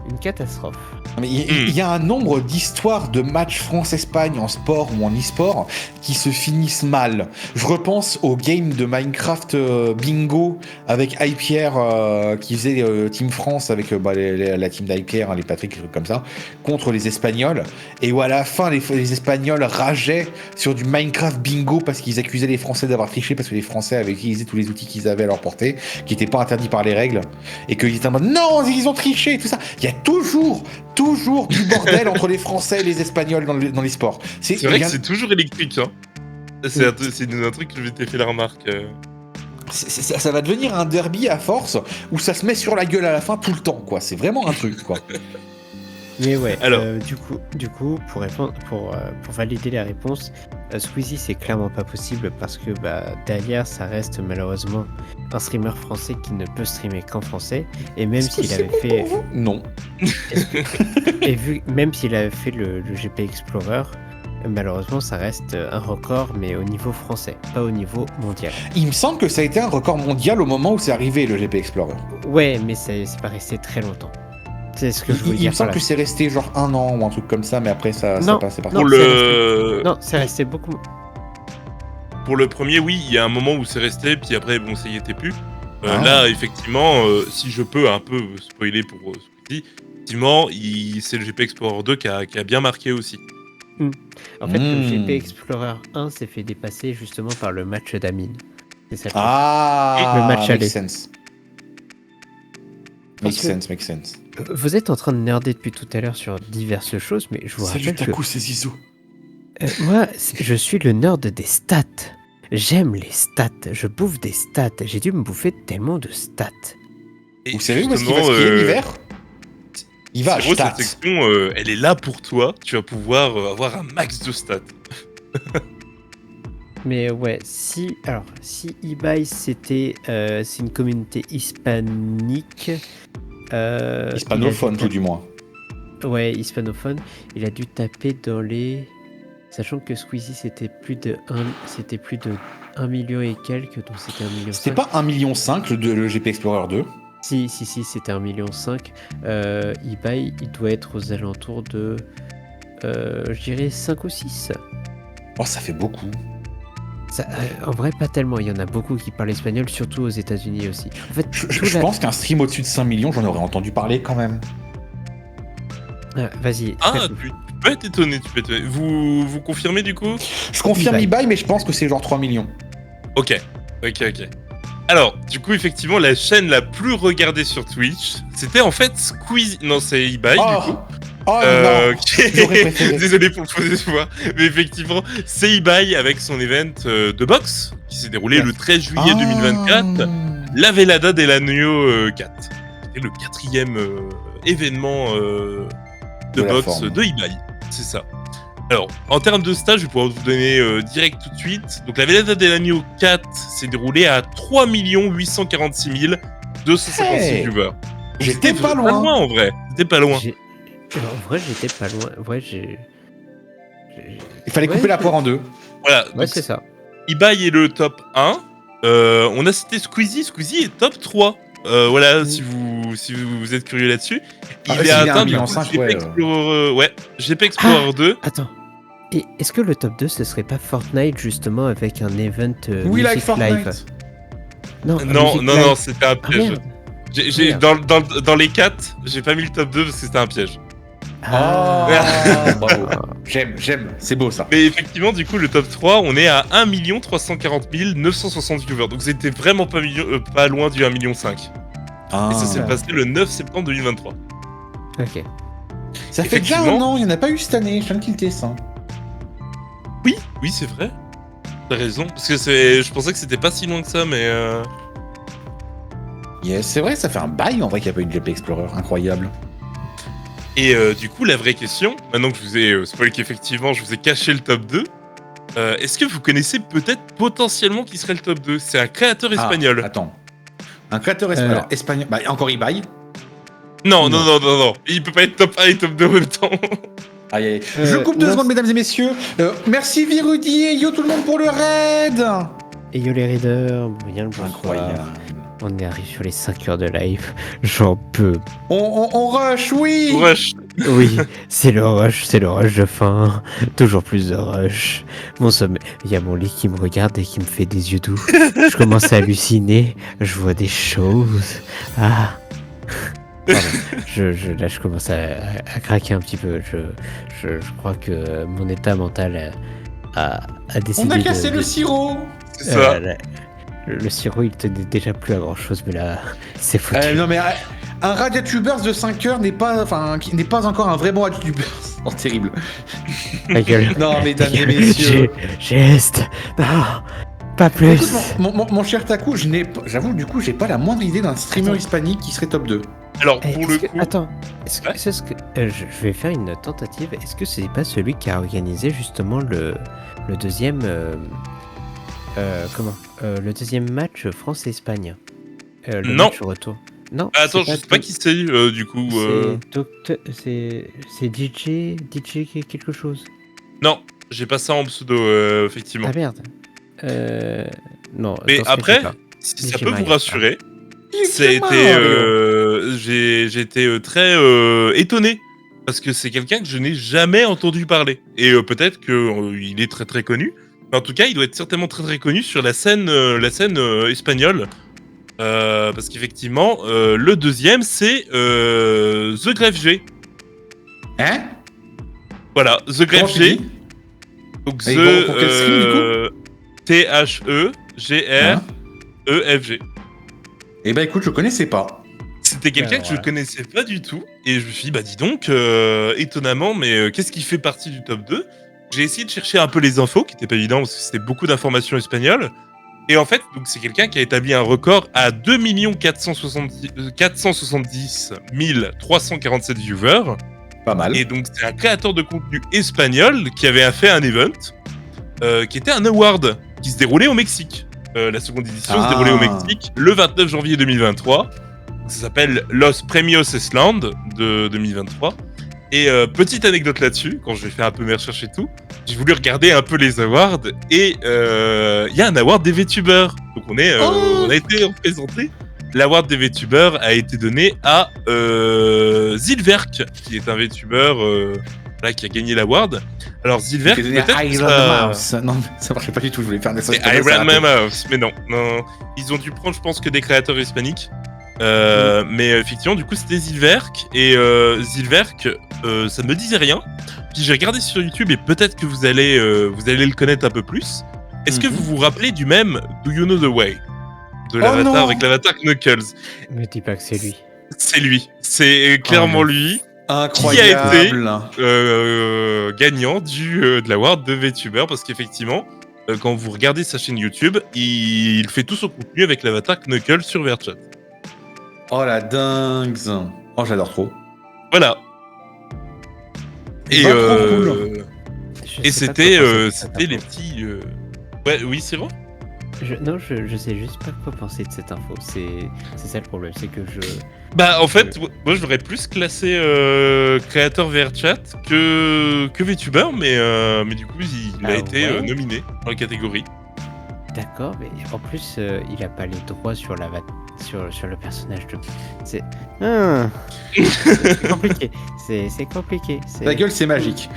[SPEAKER 3] une catastrophe.
[SPEAKER 1] Mais il y a un nombre d'histoires de matchs France-Espagne en sport ou en e-sport qui se finissent mal. Je repense au game de Minecraft Bingo avec iPierre qui faisait Team France avec la team d'iPierre, les Patrick, des trucs comme ça, contre les Espagnols. Et où à la fin, les Espagnols rageaient sur du Minecraft Bingo parce qu'ils accusaient les Français d'avoir triché parce que les Français avaient utilisé tous les outils qu'ils avaient à leur portée, qui n'étaient pas interdits par les règles, et qu'ils étaient en mode non, ils ont triché, tout ça. Il y a toujours du bordel entre les Français et les Espagnols dans les sports.
[SPEAKER 2] C'est vrai que c'est toujours électrique, hein. C'est un truc que je m'étais fait la remarque.
[SPEAKER 1] Ça va devenir un derby à force où ça se met sur la gueule à la fin tout le temps, quoi. C'est vraiment un truc, quoi.
[SPEAKER 3] Mais ouais,
[SPEAKER 2] Alors.
[SPEAKER 3] du coup, pour valider les réponses, Squeezie c'est clairement pas possible parce que derrière ça reste malheureusement un streamer français qui ne peut streamer qu'en français, et même s'il avait fait
[SPEAKER 1] non,
[SPEAKER 3] même s'il avait fait le GP Explorer, malheureusement ça reste un record, mais au niveau français, pas au niveau mondial.
[SPEAKER 1] Il me semble que ça a été un record mondial au moment où c'est arrivé le GP Explorer.
[SPEAKER 3] Ouais, mais c'est pas resté très longtemps. C'est ce que je voulais dire.
[SPEAKER 1] Il me semble que c'est resté genre 1 an ou un truc comme ça, mais après ça passait par
[SPEAKER 3] Non, c'est resté beaucoup.
[SPEAKER 2] Pour le premier, oui, il y a un moment où c'est resté, puis après, bon, ça y était plus. Là, effectivement, si je peux un peu spoiler pour Squeezie, effectivement, c'est le GP Explorer 2 qui a bien marqué aussi.
[SPEAKER 3] En fait, le GP Explorer 1 s'est fait dépasser justement par le match d'Amine. C'est ça.
[SPEAKER 1] Le
[SPEAKER 3] match
[SPEAKER 1] make sense. Make sense.
[SPEAKER 3] Vous êtes en train de nerder depuis tout à l'heure sur diverses choses, mais je vous rappelle que...
[SPEAKER 1] c'est Zizou.
[SPEAKER 3] Moi, je suis le nerd des stats. J'aime les stats. Je bouffe des stats. J'ai dû me bouffer tellement de stats.
[SPEAKER 2] Et
[SPEAKER 1] vous savez où est-ce qu'il va skier l'hiver? Il va à stats.
[SPEAKER 2] Cette section, elle est là pour toi. Tu vas pouvoir avoir un max de stats.
[SPEAKER 3] Mais ouais, si eBay c'est une communauté hispanique,
[SPEAKER 1] hispanophone tout du moins.
[SPEAKER 3] Ouais, hispanophone, il a dû taper dans les, sachant que Squeezie c'était plus de 1 million et quelques, donc c'était 1 million.
[SPEAKER 1] C'était pas 1,5 million le GP Explorer 2?
[SPEAKER 3] Si, c'était 1,5 million. eBay, il doit être aux alentours de, je dirais 5 ou 6.
[SPEAKER 1] Oh, ça fait beaucoup.
[SPEAKER 3] Ça, en vrai, pas tellement. Il y en a beaucoup qui parlent espagnol, surtout aux États-Unis aussi. En fait,
[SPEAKER 1] je pense qu'un stream au-dessus de 5 millions, j'en aurais entendu parler quand même.
[SPEAKER 3] Vas-y.
[SPEAKER 2] Tu peux être étonné. Vous confirmez du coup?
[SPEAKER 1] Je confirme eBay, mais je pense que c'est genre 3 millions.
[SPEAKER 2] Ok. Alors, du coup, effectivement, la chaîne la plus regardée sur Twitch, c'était en fait Squeezie. Non, c'est eBay, du coup.
[SPEAKER 1] Oh non,
[SPEAKER 2] Désolé pour le faux espoir, mais effectivement, c'est eBay avec son event de boxe qui s'est déroulé le 13 juillet 2024, la Velada del Año 4. C'était le 4e événement de boxe de eBay, c'est ça. Alors, en termes de stats, je vais pouvoir vous donner direct tout de suite. Donc, la Velada del Año 4 s'est déroulée à 3 846 256 viewers.
[SPEAKER 1] J'étais pas loin
[SPEAKER 2] en vrai. C'était pas loin.
[SPEAKER 3] En vrai, j'étais pas loin. En vrai,
[SPEAKER 1] il fallait couper la poire en deux.
[SPEAKER 2] Voilà.
[SPEAKER 3] Ouais, c'est ça.
[SPEAKER 2] eBay est le top 1. On a cité Squeezie. Squeezie est top 3. Voilà, si vous êtes curieux là-dessus. Il a atteint du GP Explorer 2.
[SPEAKER 3] Attends. Et est-ce que le top 2, ce serait pas Fortnite, justement, avec un event
[SPEAKER 1] We like Fortnite.
[SPEAKER 3] Live?
[SPEAKER 2] Non, c'était un piège.
[SPEAKER 3] Merde.
[SPEAKER 2] Dans les 4, j'ai pas mis le top 2 parce que c'était un piège.
[SPEAKER 1] Bravo. J'aime, c'est beau ça.
[SPEAKER 2] Mais effectivement, du coup, le top 3, on est à 1 340 960 viewers. Donc c'était vraiment pas loin du 1,5 million. Et ça s'est passé le 9 septembre 2023.
[SPEAKER 3] Ok.
[SPEAKER 1] Ça fait déjà un an, il n'y en a pas eu cette année, je viens de tilter ça.
[SPEAKER 2] Oui, c'est vrai. T'as raison. Parce que je pensais que c'était pas si loin que ça, mais...
[SPEAKER 1] Yes, c'est vrai, ça fait un bail en vrai qu'il n'y a pas eu de GP Explorer, incroyable.
[SPEAKER 2] Et du coup, la vraie question, maintenant que je vous ai spoilé qu'effectivement je vous ai caché le top 2, est-ce que vous connaissez peut-être potentiellement qui serait le top 2? C'est un créateur espagnol.
[SPEAKER 1] Attends. Un créateur espagnol. Bah, encore eBay.
[SPEAKER 2] Non. Il peut pas être top 1 et top 2 en même temps.
[SPEAKER 1] Aïe. Je coupe 2 secondes, mesdames et messieurs. Merci Virudi et yo tout le monde pour le raid.
[SPEAKER 3] Et yo les raiders, bien le bonsoir.
[SPEAKER 1] Incroyable.
[SPEAKER 3] On est arrivé sur les 5 heures de live. J'en peux.
[SPEAKER 1] On rush, oui.
[SPEAKER 2] On rush.
[SPEAKER 3] Oui, c'est le rush de fin. Toujours plus de rush. Mon sommeil. Il y a mon lit qui me regarde et qui me fait des yeux doux. Je commence à halluciner. Je vois des choses. Ah. Pardon. Là, je commence à craquer un petit peu. Je crois que mon état mental a décidé
[SPEAKER 1] On a cassé le sirop.
[SPEAKER 2] C'est ça.
[SPEAKER 3] Le sirop, il tenait déjà plus à grand chose, mais là, c'est foutu.
[SPEAKER 1] Non mais un Radiatubers de 5 heures n'est pas encore un vrai bon Radiatubers. Oh, terrible.
[SPEAKER 3] Ta gueule.
[SPEAKER 1] Non, mesdames et messieurs.
[SPEAKER 3] Geste. Non, pas plus.
[SPEAKER 1] Écoute, mon cher Taku, j'avoue, du coup, j'ai pas la moindre idée d'un streamer hispanique qui serait top 2.
[SPEAKER 2] Alors, pour le coup...
[SPEAKER 3] Attends, je vais faire une tentative. Est-ce que c'est pas celui qui a organisé justement le deuxième... le deuxième match France-Espagne.
[SPEAKER 2] Non.
[SPEAKER 3] Match retour. Non.
[SPEAKER 2] Attends, je sais pas qui c'est, du coup.
[SPEAKER 3] C'est DJ quelque chose.
[SPEAKER 2] Non, j'ai pas ça en pseudo, effectivement.
[SPEAKER 3] Ah merde. Non.
[SPEAKER 2] Mais
[SPEAKER 3] dans ce cas,
[SPEAKER 2] après,
[SPEAKER 3] je sais pas.
[SPEAKER 2] si ça
[SPEAKER 3] DJ
[SPEAKER 2] peut vous
[SPEAKER 3] Mario.
[SPEAKER 2] rassurer,
[SPEAKER 1] DJ Mario.
[SPEAKER 2] j'ai été très étonné. Parce que c'est quelqu'un que je n'ai jamais entendu parler. Et peut-être qu'il est très très connu. Mais en tout cas, il doit être certainement très très connu sur la scène espagnole. Parce qu'effectivement, le deuxième, c'est The Grefg G.
[SPEAKER 1] Hein?
[SPEAKER 2] Voilà, The Grefg
[SPEAKER 1] Comment tu
[SPEAKER 2] G.
[SPEAKER 1] dis?
[SPEAKER 2] Donc
[SPEAKER 1] Et pour quel stream, du
[SPEAKER 2] THEGREFG.
[SPEAKER 1] Eh ben écoute, je connaissais pas.
[SPEAKER 2] C'était quelqu'un que je
[SPEAKER 3] voilà.
[SPEAKER 2] connaissais pas du tout. Et je me suis dit, bah dis donc, étonnamment, mais qu'est-ce qui fait partie du top 2? J'ai essayé de chercher un peu les infos, qui n'étaient pas évident parce que c'était beaucoup d'informations espagnoles. Et en fait, donc c'est quelqu'un qui a établi un record à 2 470 347 viewers.
[SPEAKER 1] Pas mal.
[SPEAKER 2] Et donc c'est un créateur de contenu espagnol qui avait fait un event, qui était un award, qui se déroulait au Mexique. La seconde édition se déroulait au Mexique le 29 janvier 2023. Ça s'appelle Los Premios Esland de 2023. Et petite anecdote là-dessus, quand j'ai fait un peu mes recherches et tout, j'ai voulu regarder un peu les awards et il y a un award des VTubers. Donc on a été représenté. L'award des VTubers a été donné à Zilverk, qui est un VTuber qui a gagné l'award. Alors Zilverk, peut-être que ça...
[SPEAKER 1] Non, ça marchait pas du tout, je voulais faire des
[SPEAKER 2] C'est Iron Mouse, mais non. Ils ont dû prendre, je pense, que des créateurs hispaniques. Mais effectivement, du coup, c'était Zilverk. Et Zilverk, ça ne me disait rien. Puis j'ai regardé sur YouTube et peut-être que vous allez le connaître un peu plus. Est-ce que vous vous rappelez du même Do You Know The Way de l'avatar avec l'avatar Knuckles?
[SPEAKER 3] Ne dis pas que c'est lui.
[SPEAKER 2] C'est lui. C'est clairement lui.
[SPEAKER 1] Incroyable.
[SPEAKER 2] Qui a été gagnant de l'award de VTuber parce qu'effectivement, quand vous regardez sa chaîne YouTube, il fait tout son contenu avec l'avatar Knuckles sur VRChat.
[SPEAKER 1] Oh la dingue. Oh, j'adore trop.
[SPEAKER 2] Voilà. Et
[SPEAKER 1] trop cool.
[SPEAKER 2] Et c'était les petits. Ouais, oui, c'est vrai.
[SPEAKER 3] Non, je sais juste pas quoi penser de cette info. C'est ça le problème, c'est que je.
[SPEAKER 2] Bah en fait, moi je l'aurais plus classé créateur VRChat que VTuber, mais du coup il a été nominé dans la catégorie.
[SPEAKER 3] D'accord, mais en plus il a pas les droits sur la sur le personnage de. C'est compliqué. C'est compliqué.
[SPEAKER 1] Ta gueule, c'est magique.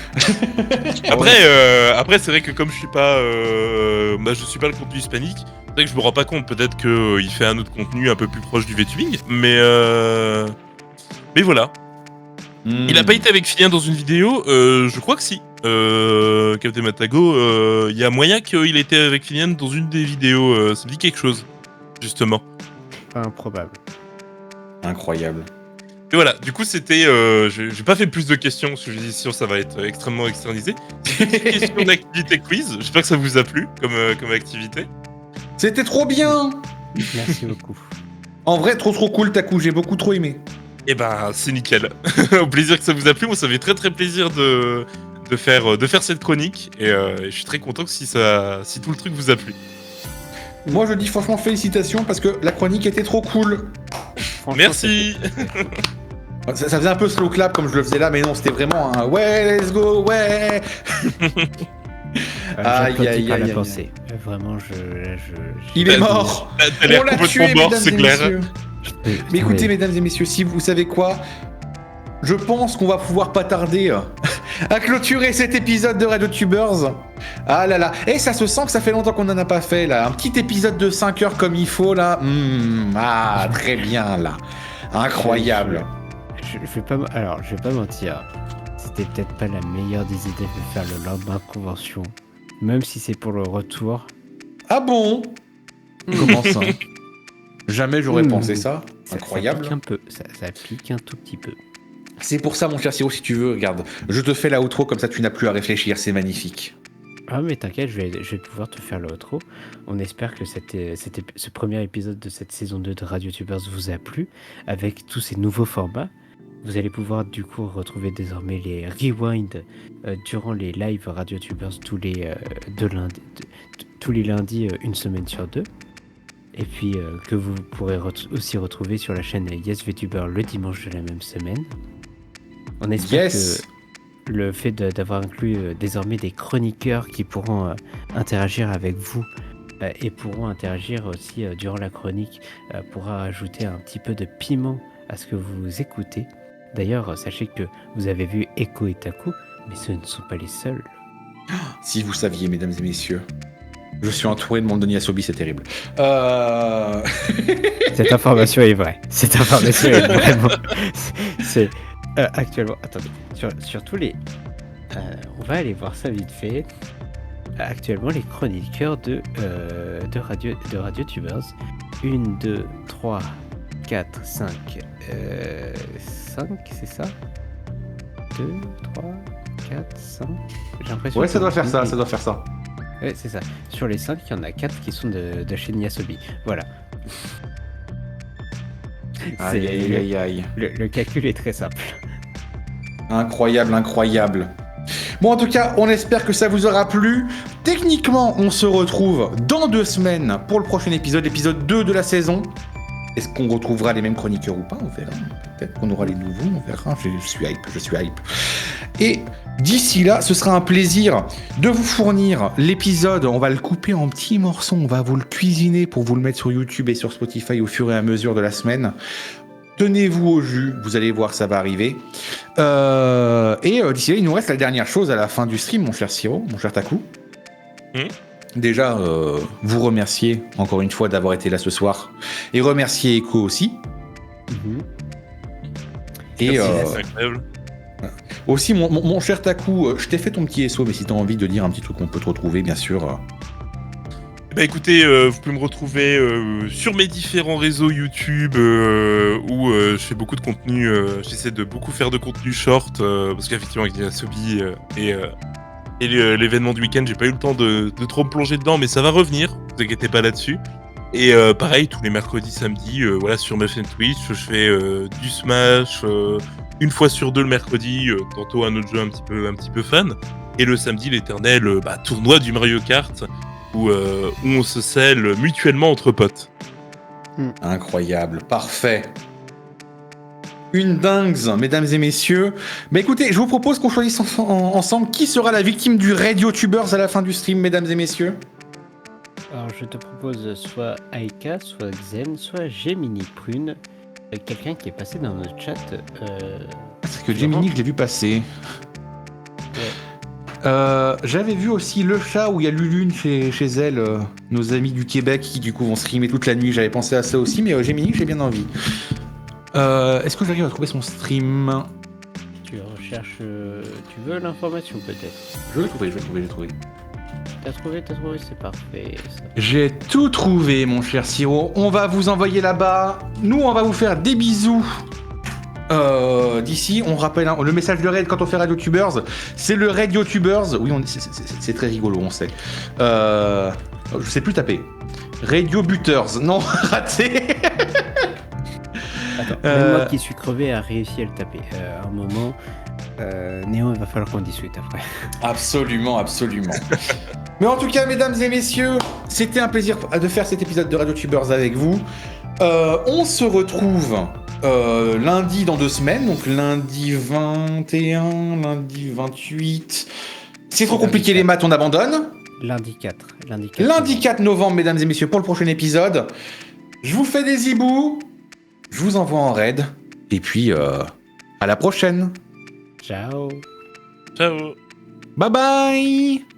[SPEAKER 2] Après c'est vrai que comme je suis pas le contenu hispanique, c'est vrai que je me rends pas compte. Peut-être que il fait un autre contenu un peu plus proche du VTubing, mais voilà. Il a pas été avec Filien dans une vidéo, je crois que si. Captain Matago, il y a moyen qu'il ait été avec Filien dans une des vidéos. Ça me dit quelque chose, justement.
[SPEAKER 3] Improbable.
[SPEAKER 1] Incroyable.
[SPEAKER 2] Et voilà, du coup c'était... j'ai pas fait plus de questions, parce que j'ai dit sinon ça va être extrêmement externalisé. C'est une question d'activité quiz, j'espère que ça vous a plu comme activité.
[SPEAKER 1] C'était trop bien.
[SPEAKER 3] Merci beaucoup.
[SPEAKER 1] En vrai, trop cool, Taku, j'ai beaucoup trop aimé.
[SPEAKER 2] Et ben c'est nickel. Au plaisir que ça vous a plu, moi ça fait très très plaisir de faire cette chronique, et je suis très content que si tout le truc vous a plu.
[SPEAKER 1] Moi je dis franchement félicitations parce que la chronique était trop cool.
[SPEAKER 2] Merci.
[SPEAKER 1] Ça faisait un peu slow clap comme je le faisais là, mais non, c'était vraiment un ouais, let's go, ouais.
[SPEAKER 3] Aïe. Vraiment,
[SPEAKER 1] Il est mort.
[SPEAKER 2] T'as l'air complètement mort, c'est clair.
[SPEAKER 1] Mais écoutez, mesdames et messieurs, si vous savez quoi, je pense qu'on va pouvoir pas tarder à clôturer cet épisode de RadioTubers. Ah là là. Et ça se sent que ça fait longtemps qu'on n'en a pas fait, là. Un petit épisode de 5 heures comme il faut, là. Ah, très bien, là. Incroyable.
[SPEAKER 3] Je vais pas mentir. C'était peut-être pas la meilleure des idées de faire le lendemain de convention. Même si c'est pour le retour.
[SPEAKER 1] Ah bon? Comment ça? Jamais j'aurais pensé ça. Incroyable.
[SPEAKER 3] Ça pique un peu. Ça pique un tout petit peu.
[SPEAKER 1] C'est pour ça, mon cher Siro, si tu veux, regarde. Je te fais la outro, comme ça tu n'as plus à réfléchir. C'est magnifique.
[SPEAKER 3] Ah mais t'inquiète, je vais pouvoir te faire le outro. On espère que ce premier épisode de cette saison 2 de RadioTubers vous a plu, avec tous ces nouveaux formats. Vous allez pouvoir du coup retrouver désormais les rewinds durant les lives RadioTubers tous les lundis, une semaine sur deux. Et puis que vous pourrez aussi retrouver sur la chaîne YesVTuber le dimanche de la même semaine. On espère que le fait d'avoir inclus désormais des chroniqueurs qui pourront interagir avec vous et pourront interagir aussi durant la chronique pourra ajouter un petit peu de piment à ce que vous écoutez. D'ailleurs, sachez que vous avez vu Eko et Taku, mais ce ne sont pas les seuls.
[SPEAKER 1] Si vous saviez, mesdames et messieurs, je suis entouré de mon Denis Asobi, c'est terrible.
[SPEAKER 3] Cette information est vraie. Cette information est vraiment... C'est actuellement... Attendez. Sur tous les... on va aller voir ça vite fait. Actuellement, les chroniqueurs de RadioTubers. 1, 2, 3, 4, 5... 5, c'est ça 2, 3, 4, 5... J'ai l'impression
[SPEAKER 1] ouais, ça doit faire ça.
[SPEAKER 3] Ouais, c'est ça. Sur les 5, il y en a 4 qui sont de chez Yasobi. Voilà.
[SPEAKER 1] Aïe.
[SPEAKER 3] Le calcul est très simple.
[SPEAKER 1] Incroyable. Bon, en tout cas, on espère que ça vous aura plu. Techniquement, on se retrouve dans 2 semaines pour le prochain épisode, l'épisode 2 de la saison. Est-ce qu'on retrouvera les mêmes chroniqueurs ou pas? On verra. Peut-être qu'on aura les nouveaux, on verra. Je suis hype. Et d'ici là, ce sera un plaisir de vous fournir l'épisode. On va le couper en petits morceaux. On va vous le cuisiner pour vous le mettre sur YouTube et sur Spotify au fur et à mesure de la semaine. Tenez-vous au jus, vous allez voir, ça va arriver. Et d'ici là, il nous reste la dernière chose à la fin du stream, mon cher Siro, mon cher Taku. Déjà, vous remercier encore une fois d'avoir été là ce soir. Et remercier Eko aussi. Et
[SPEAKER 2] c'est incroyable.
[SPEAKER 1] Aussi, mon cher Taku, je t'ai fait ton petit SO, mais si t'as envie de dire un petit truc qu'on peut te retrouver, bien sûr.
[SPEAKER 2] Bah écoutez, vous pouvez me retrouver sur mes différents réseaux YouTube où je fais beaucoup de contenu. J'essaie de beaucoup faire de contenu short parce qu'effectivement avec Yasobi et l'événement du week-end, j'ai pas eu le temps de trop me plonger dedans, mais ça va revenir. Vous inquiétez pas là-dessus. Et pareil, tous les mercredis, samedis, voilà, sur ma chaîne Twitch, je fais du Smash, une fois sur 2 le mercredi, tantôt un autre jeu un petit peu fun. Et le samedi, l'éternel tournoi du Mario Kart. Où on se scelle mutuellement entre potes.
[SPEAKER 1] Incroyable, parfait. Une dingue, mesdames et messieurs. Mais écoutez, je vous propose qu'on choisisse ensemble qui sera la victime du RadioTubers à la fin du stream, mesdames et messieurs.
[SPEAKER 3] Alors je te propose soit Aika, soit Xen, soit Gemini Prune. Quelqu'un qui est passé dans notre chat.
[SPEAKER 1] Parce que Gemini, je l'ai vu passer.
[SPEAKER 3] Ouais.
[SPEAKER 1] J'avais vu aussi le chat où il y a Lulune chez elle, nos amis du Québec qui du coup vont streamer toute la nuit. J'avais pensé à ça aussi, mais Gemini, j'ai bien envie. Est-ce que j'arrive à trouver son stream?
[SPEAKER 3] Tu recherches. Tu veux l'information peut-être?
[SPEAKER 1] Je vais trouver.
[SPEAKER 3] T'as trouvé, c'est parfait. Ça.
[SPEAKER 1] J'ai tout trouvé, mon cher Siro. On va vous envoyer là-bas. Nous, on va vous faire des bisous. D'ici, on rappelle le message de raid quand on fait RadioTubers, c'est le RadioTubers. Oui, c'est très rigolo, on sait. Je sais plus taper. Radio Buters, non, raté.
[SPEAKER 3] Attends, même moi qui suis crevé a réussi à le taper. À un moment, Néo, il va falloir qu'on discute après.
[SPEAKER 1] Absolument. Mais en tout cas, mesdames et messieurs, c'était un plaisir de faire cet épisode de RadioTubers avec vous. On se retrouve lundi dans 2 semaines, donc lundi 21, lundi 28. C'est trop compliqué les maths, on abandonne.
[SPEAKER 3] Lundi 4.
[SPEAKER 1] Lundi 4 novembre, mesdames et messieurs, pour le prochain épisode. Je vous fais des hiboux, je vous envoie en raid, et puis À la prochaine.
[SPEAKER 3] Ciao.
[SPEAKER 2] Ciao.
[SPEAKER 1] Bye bye.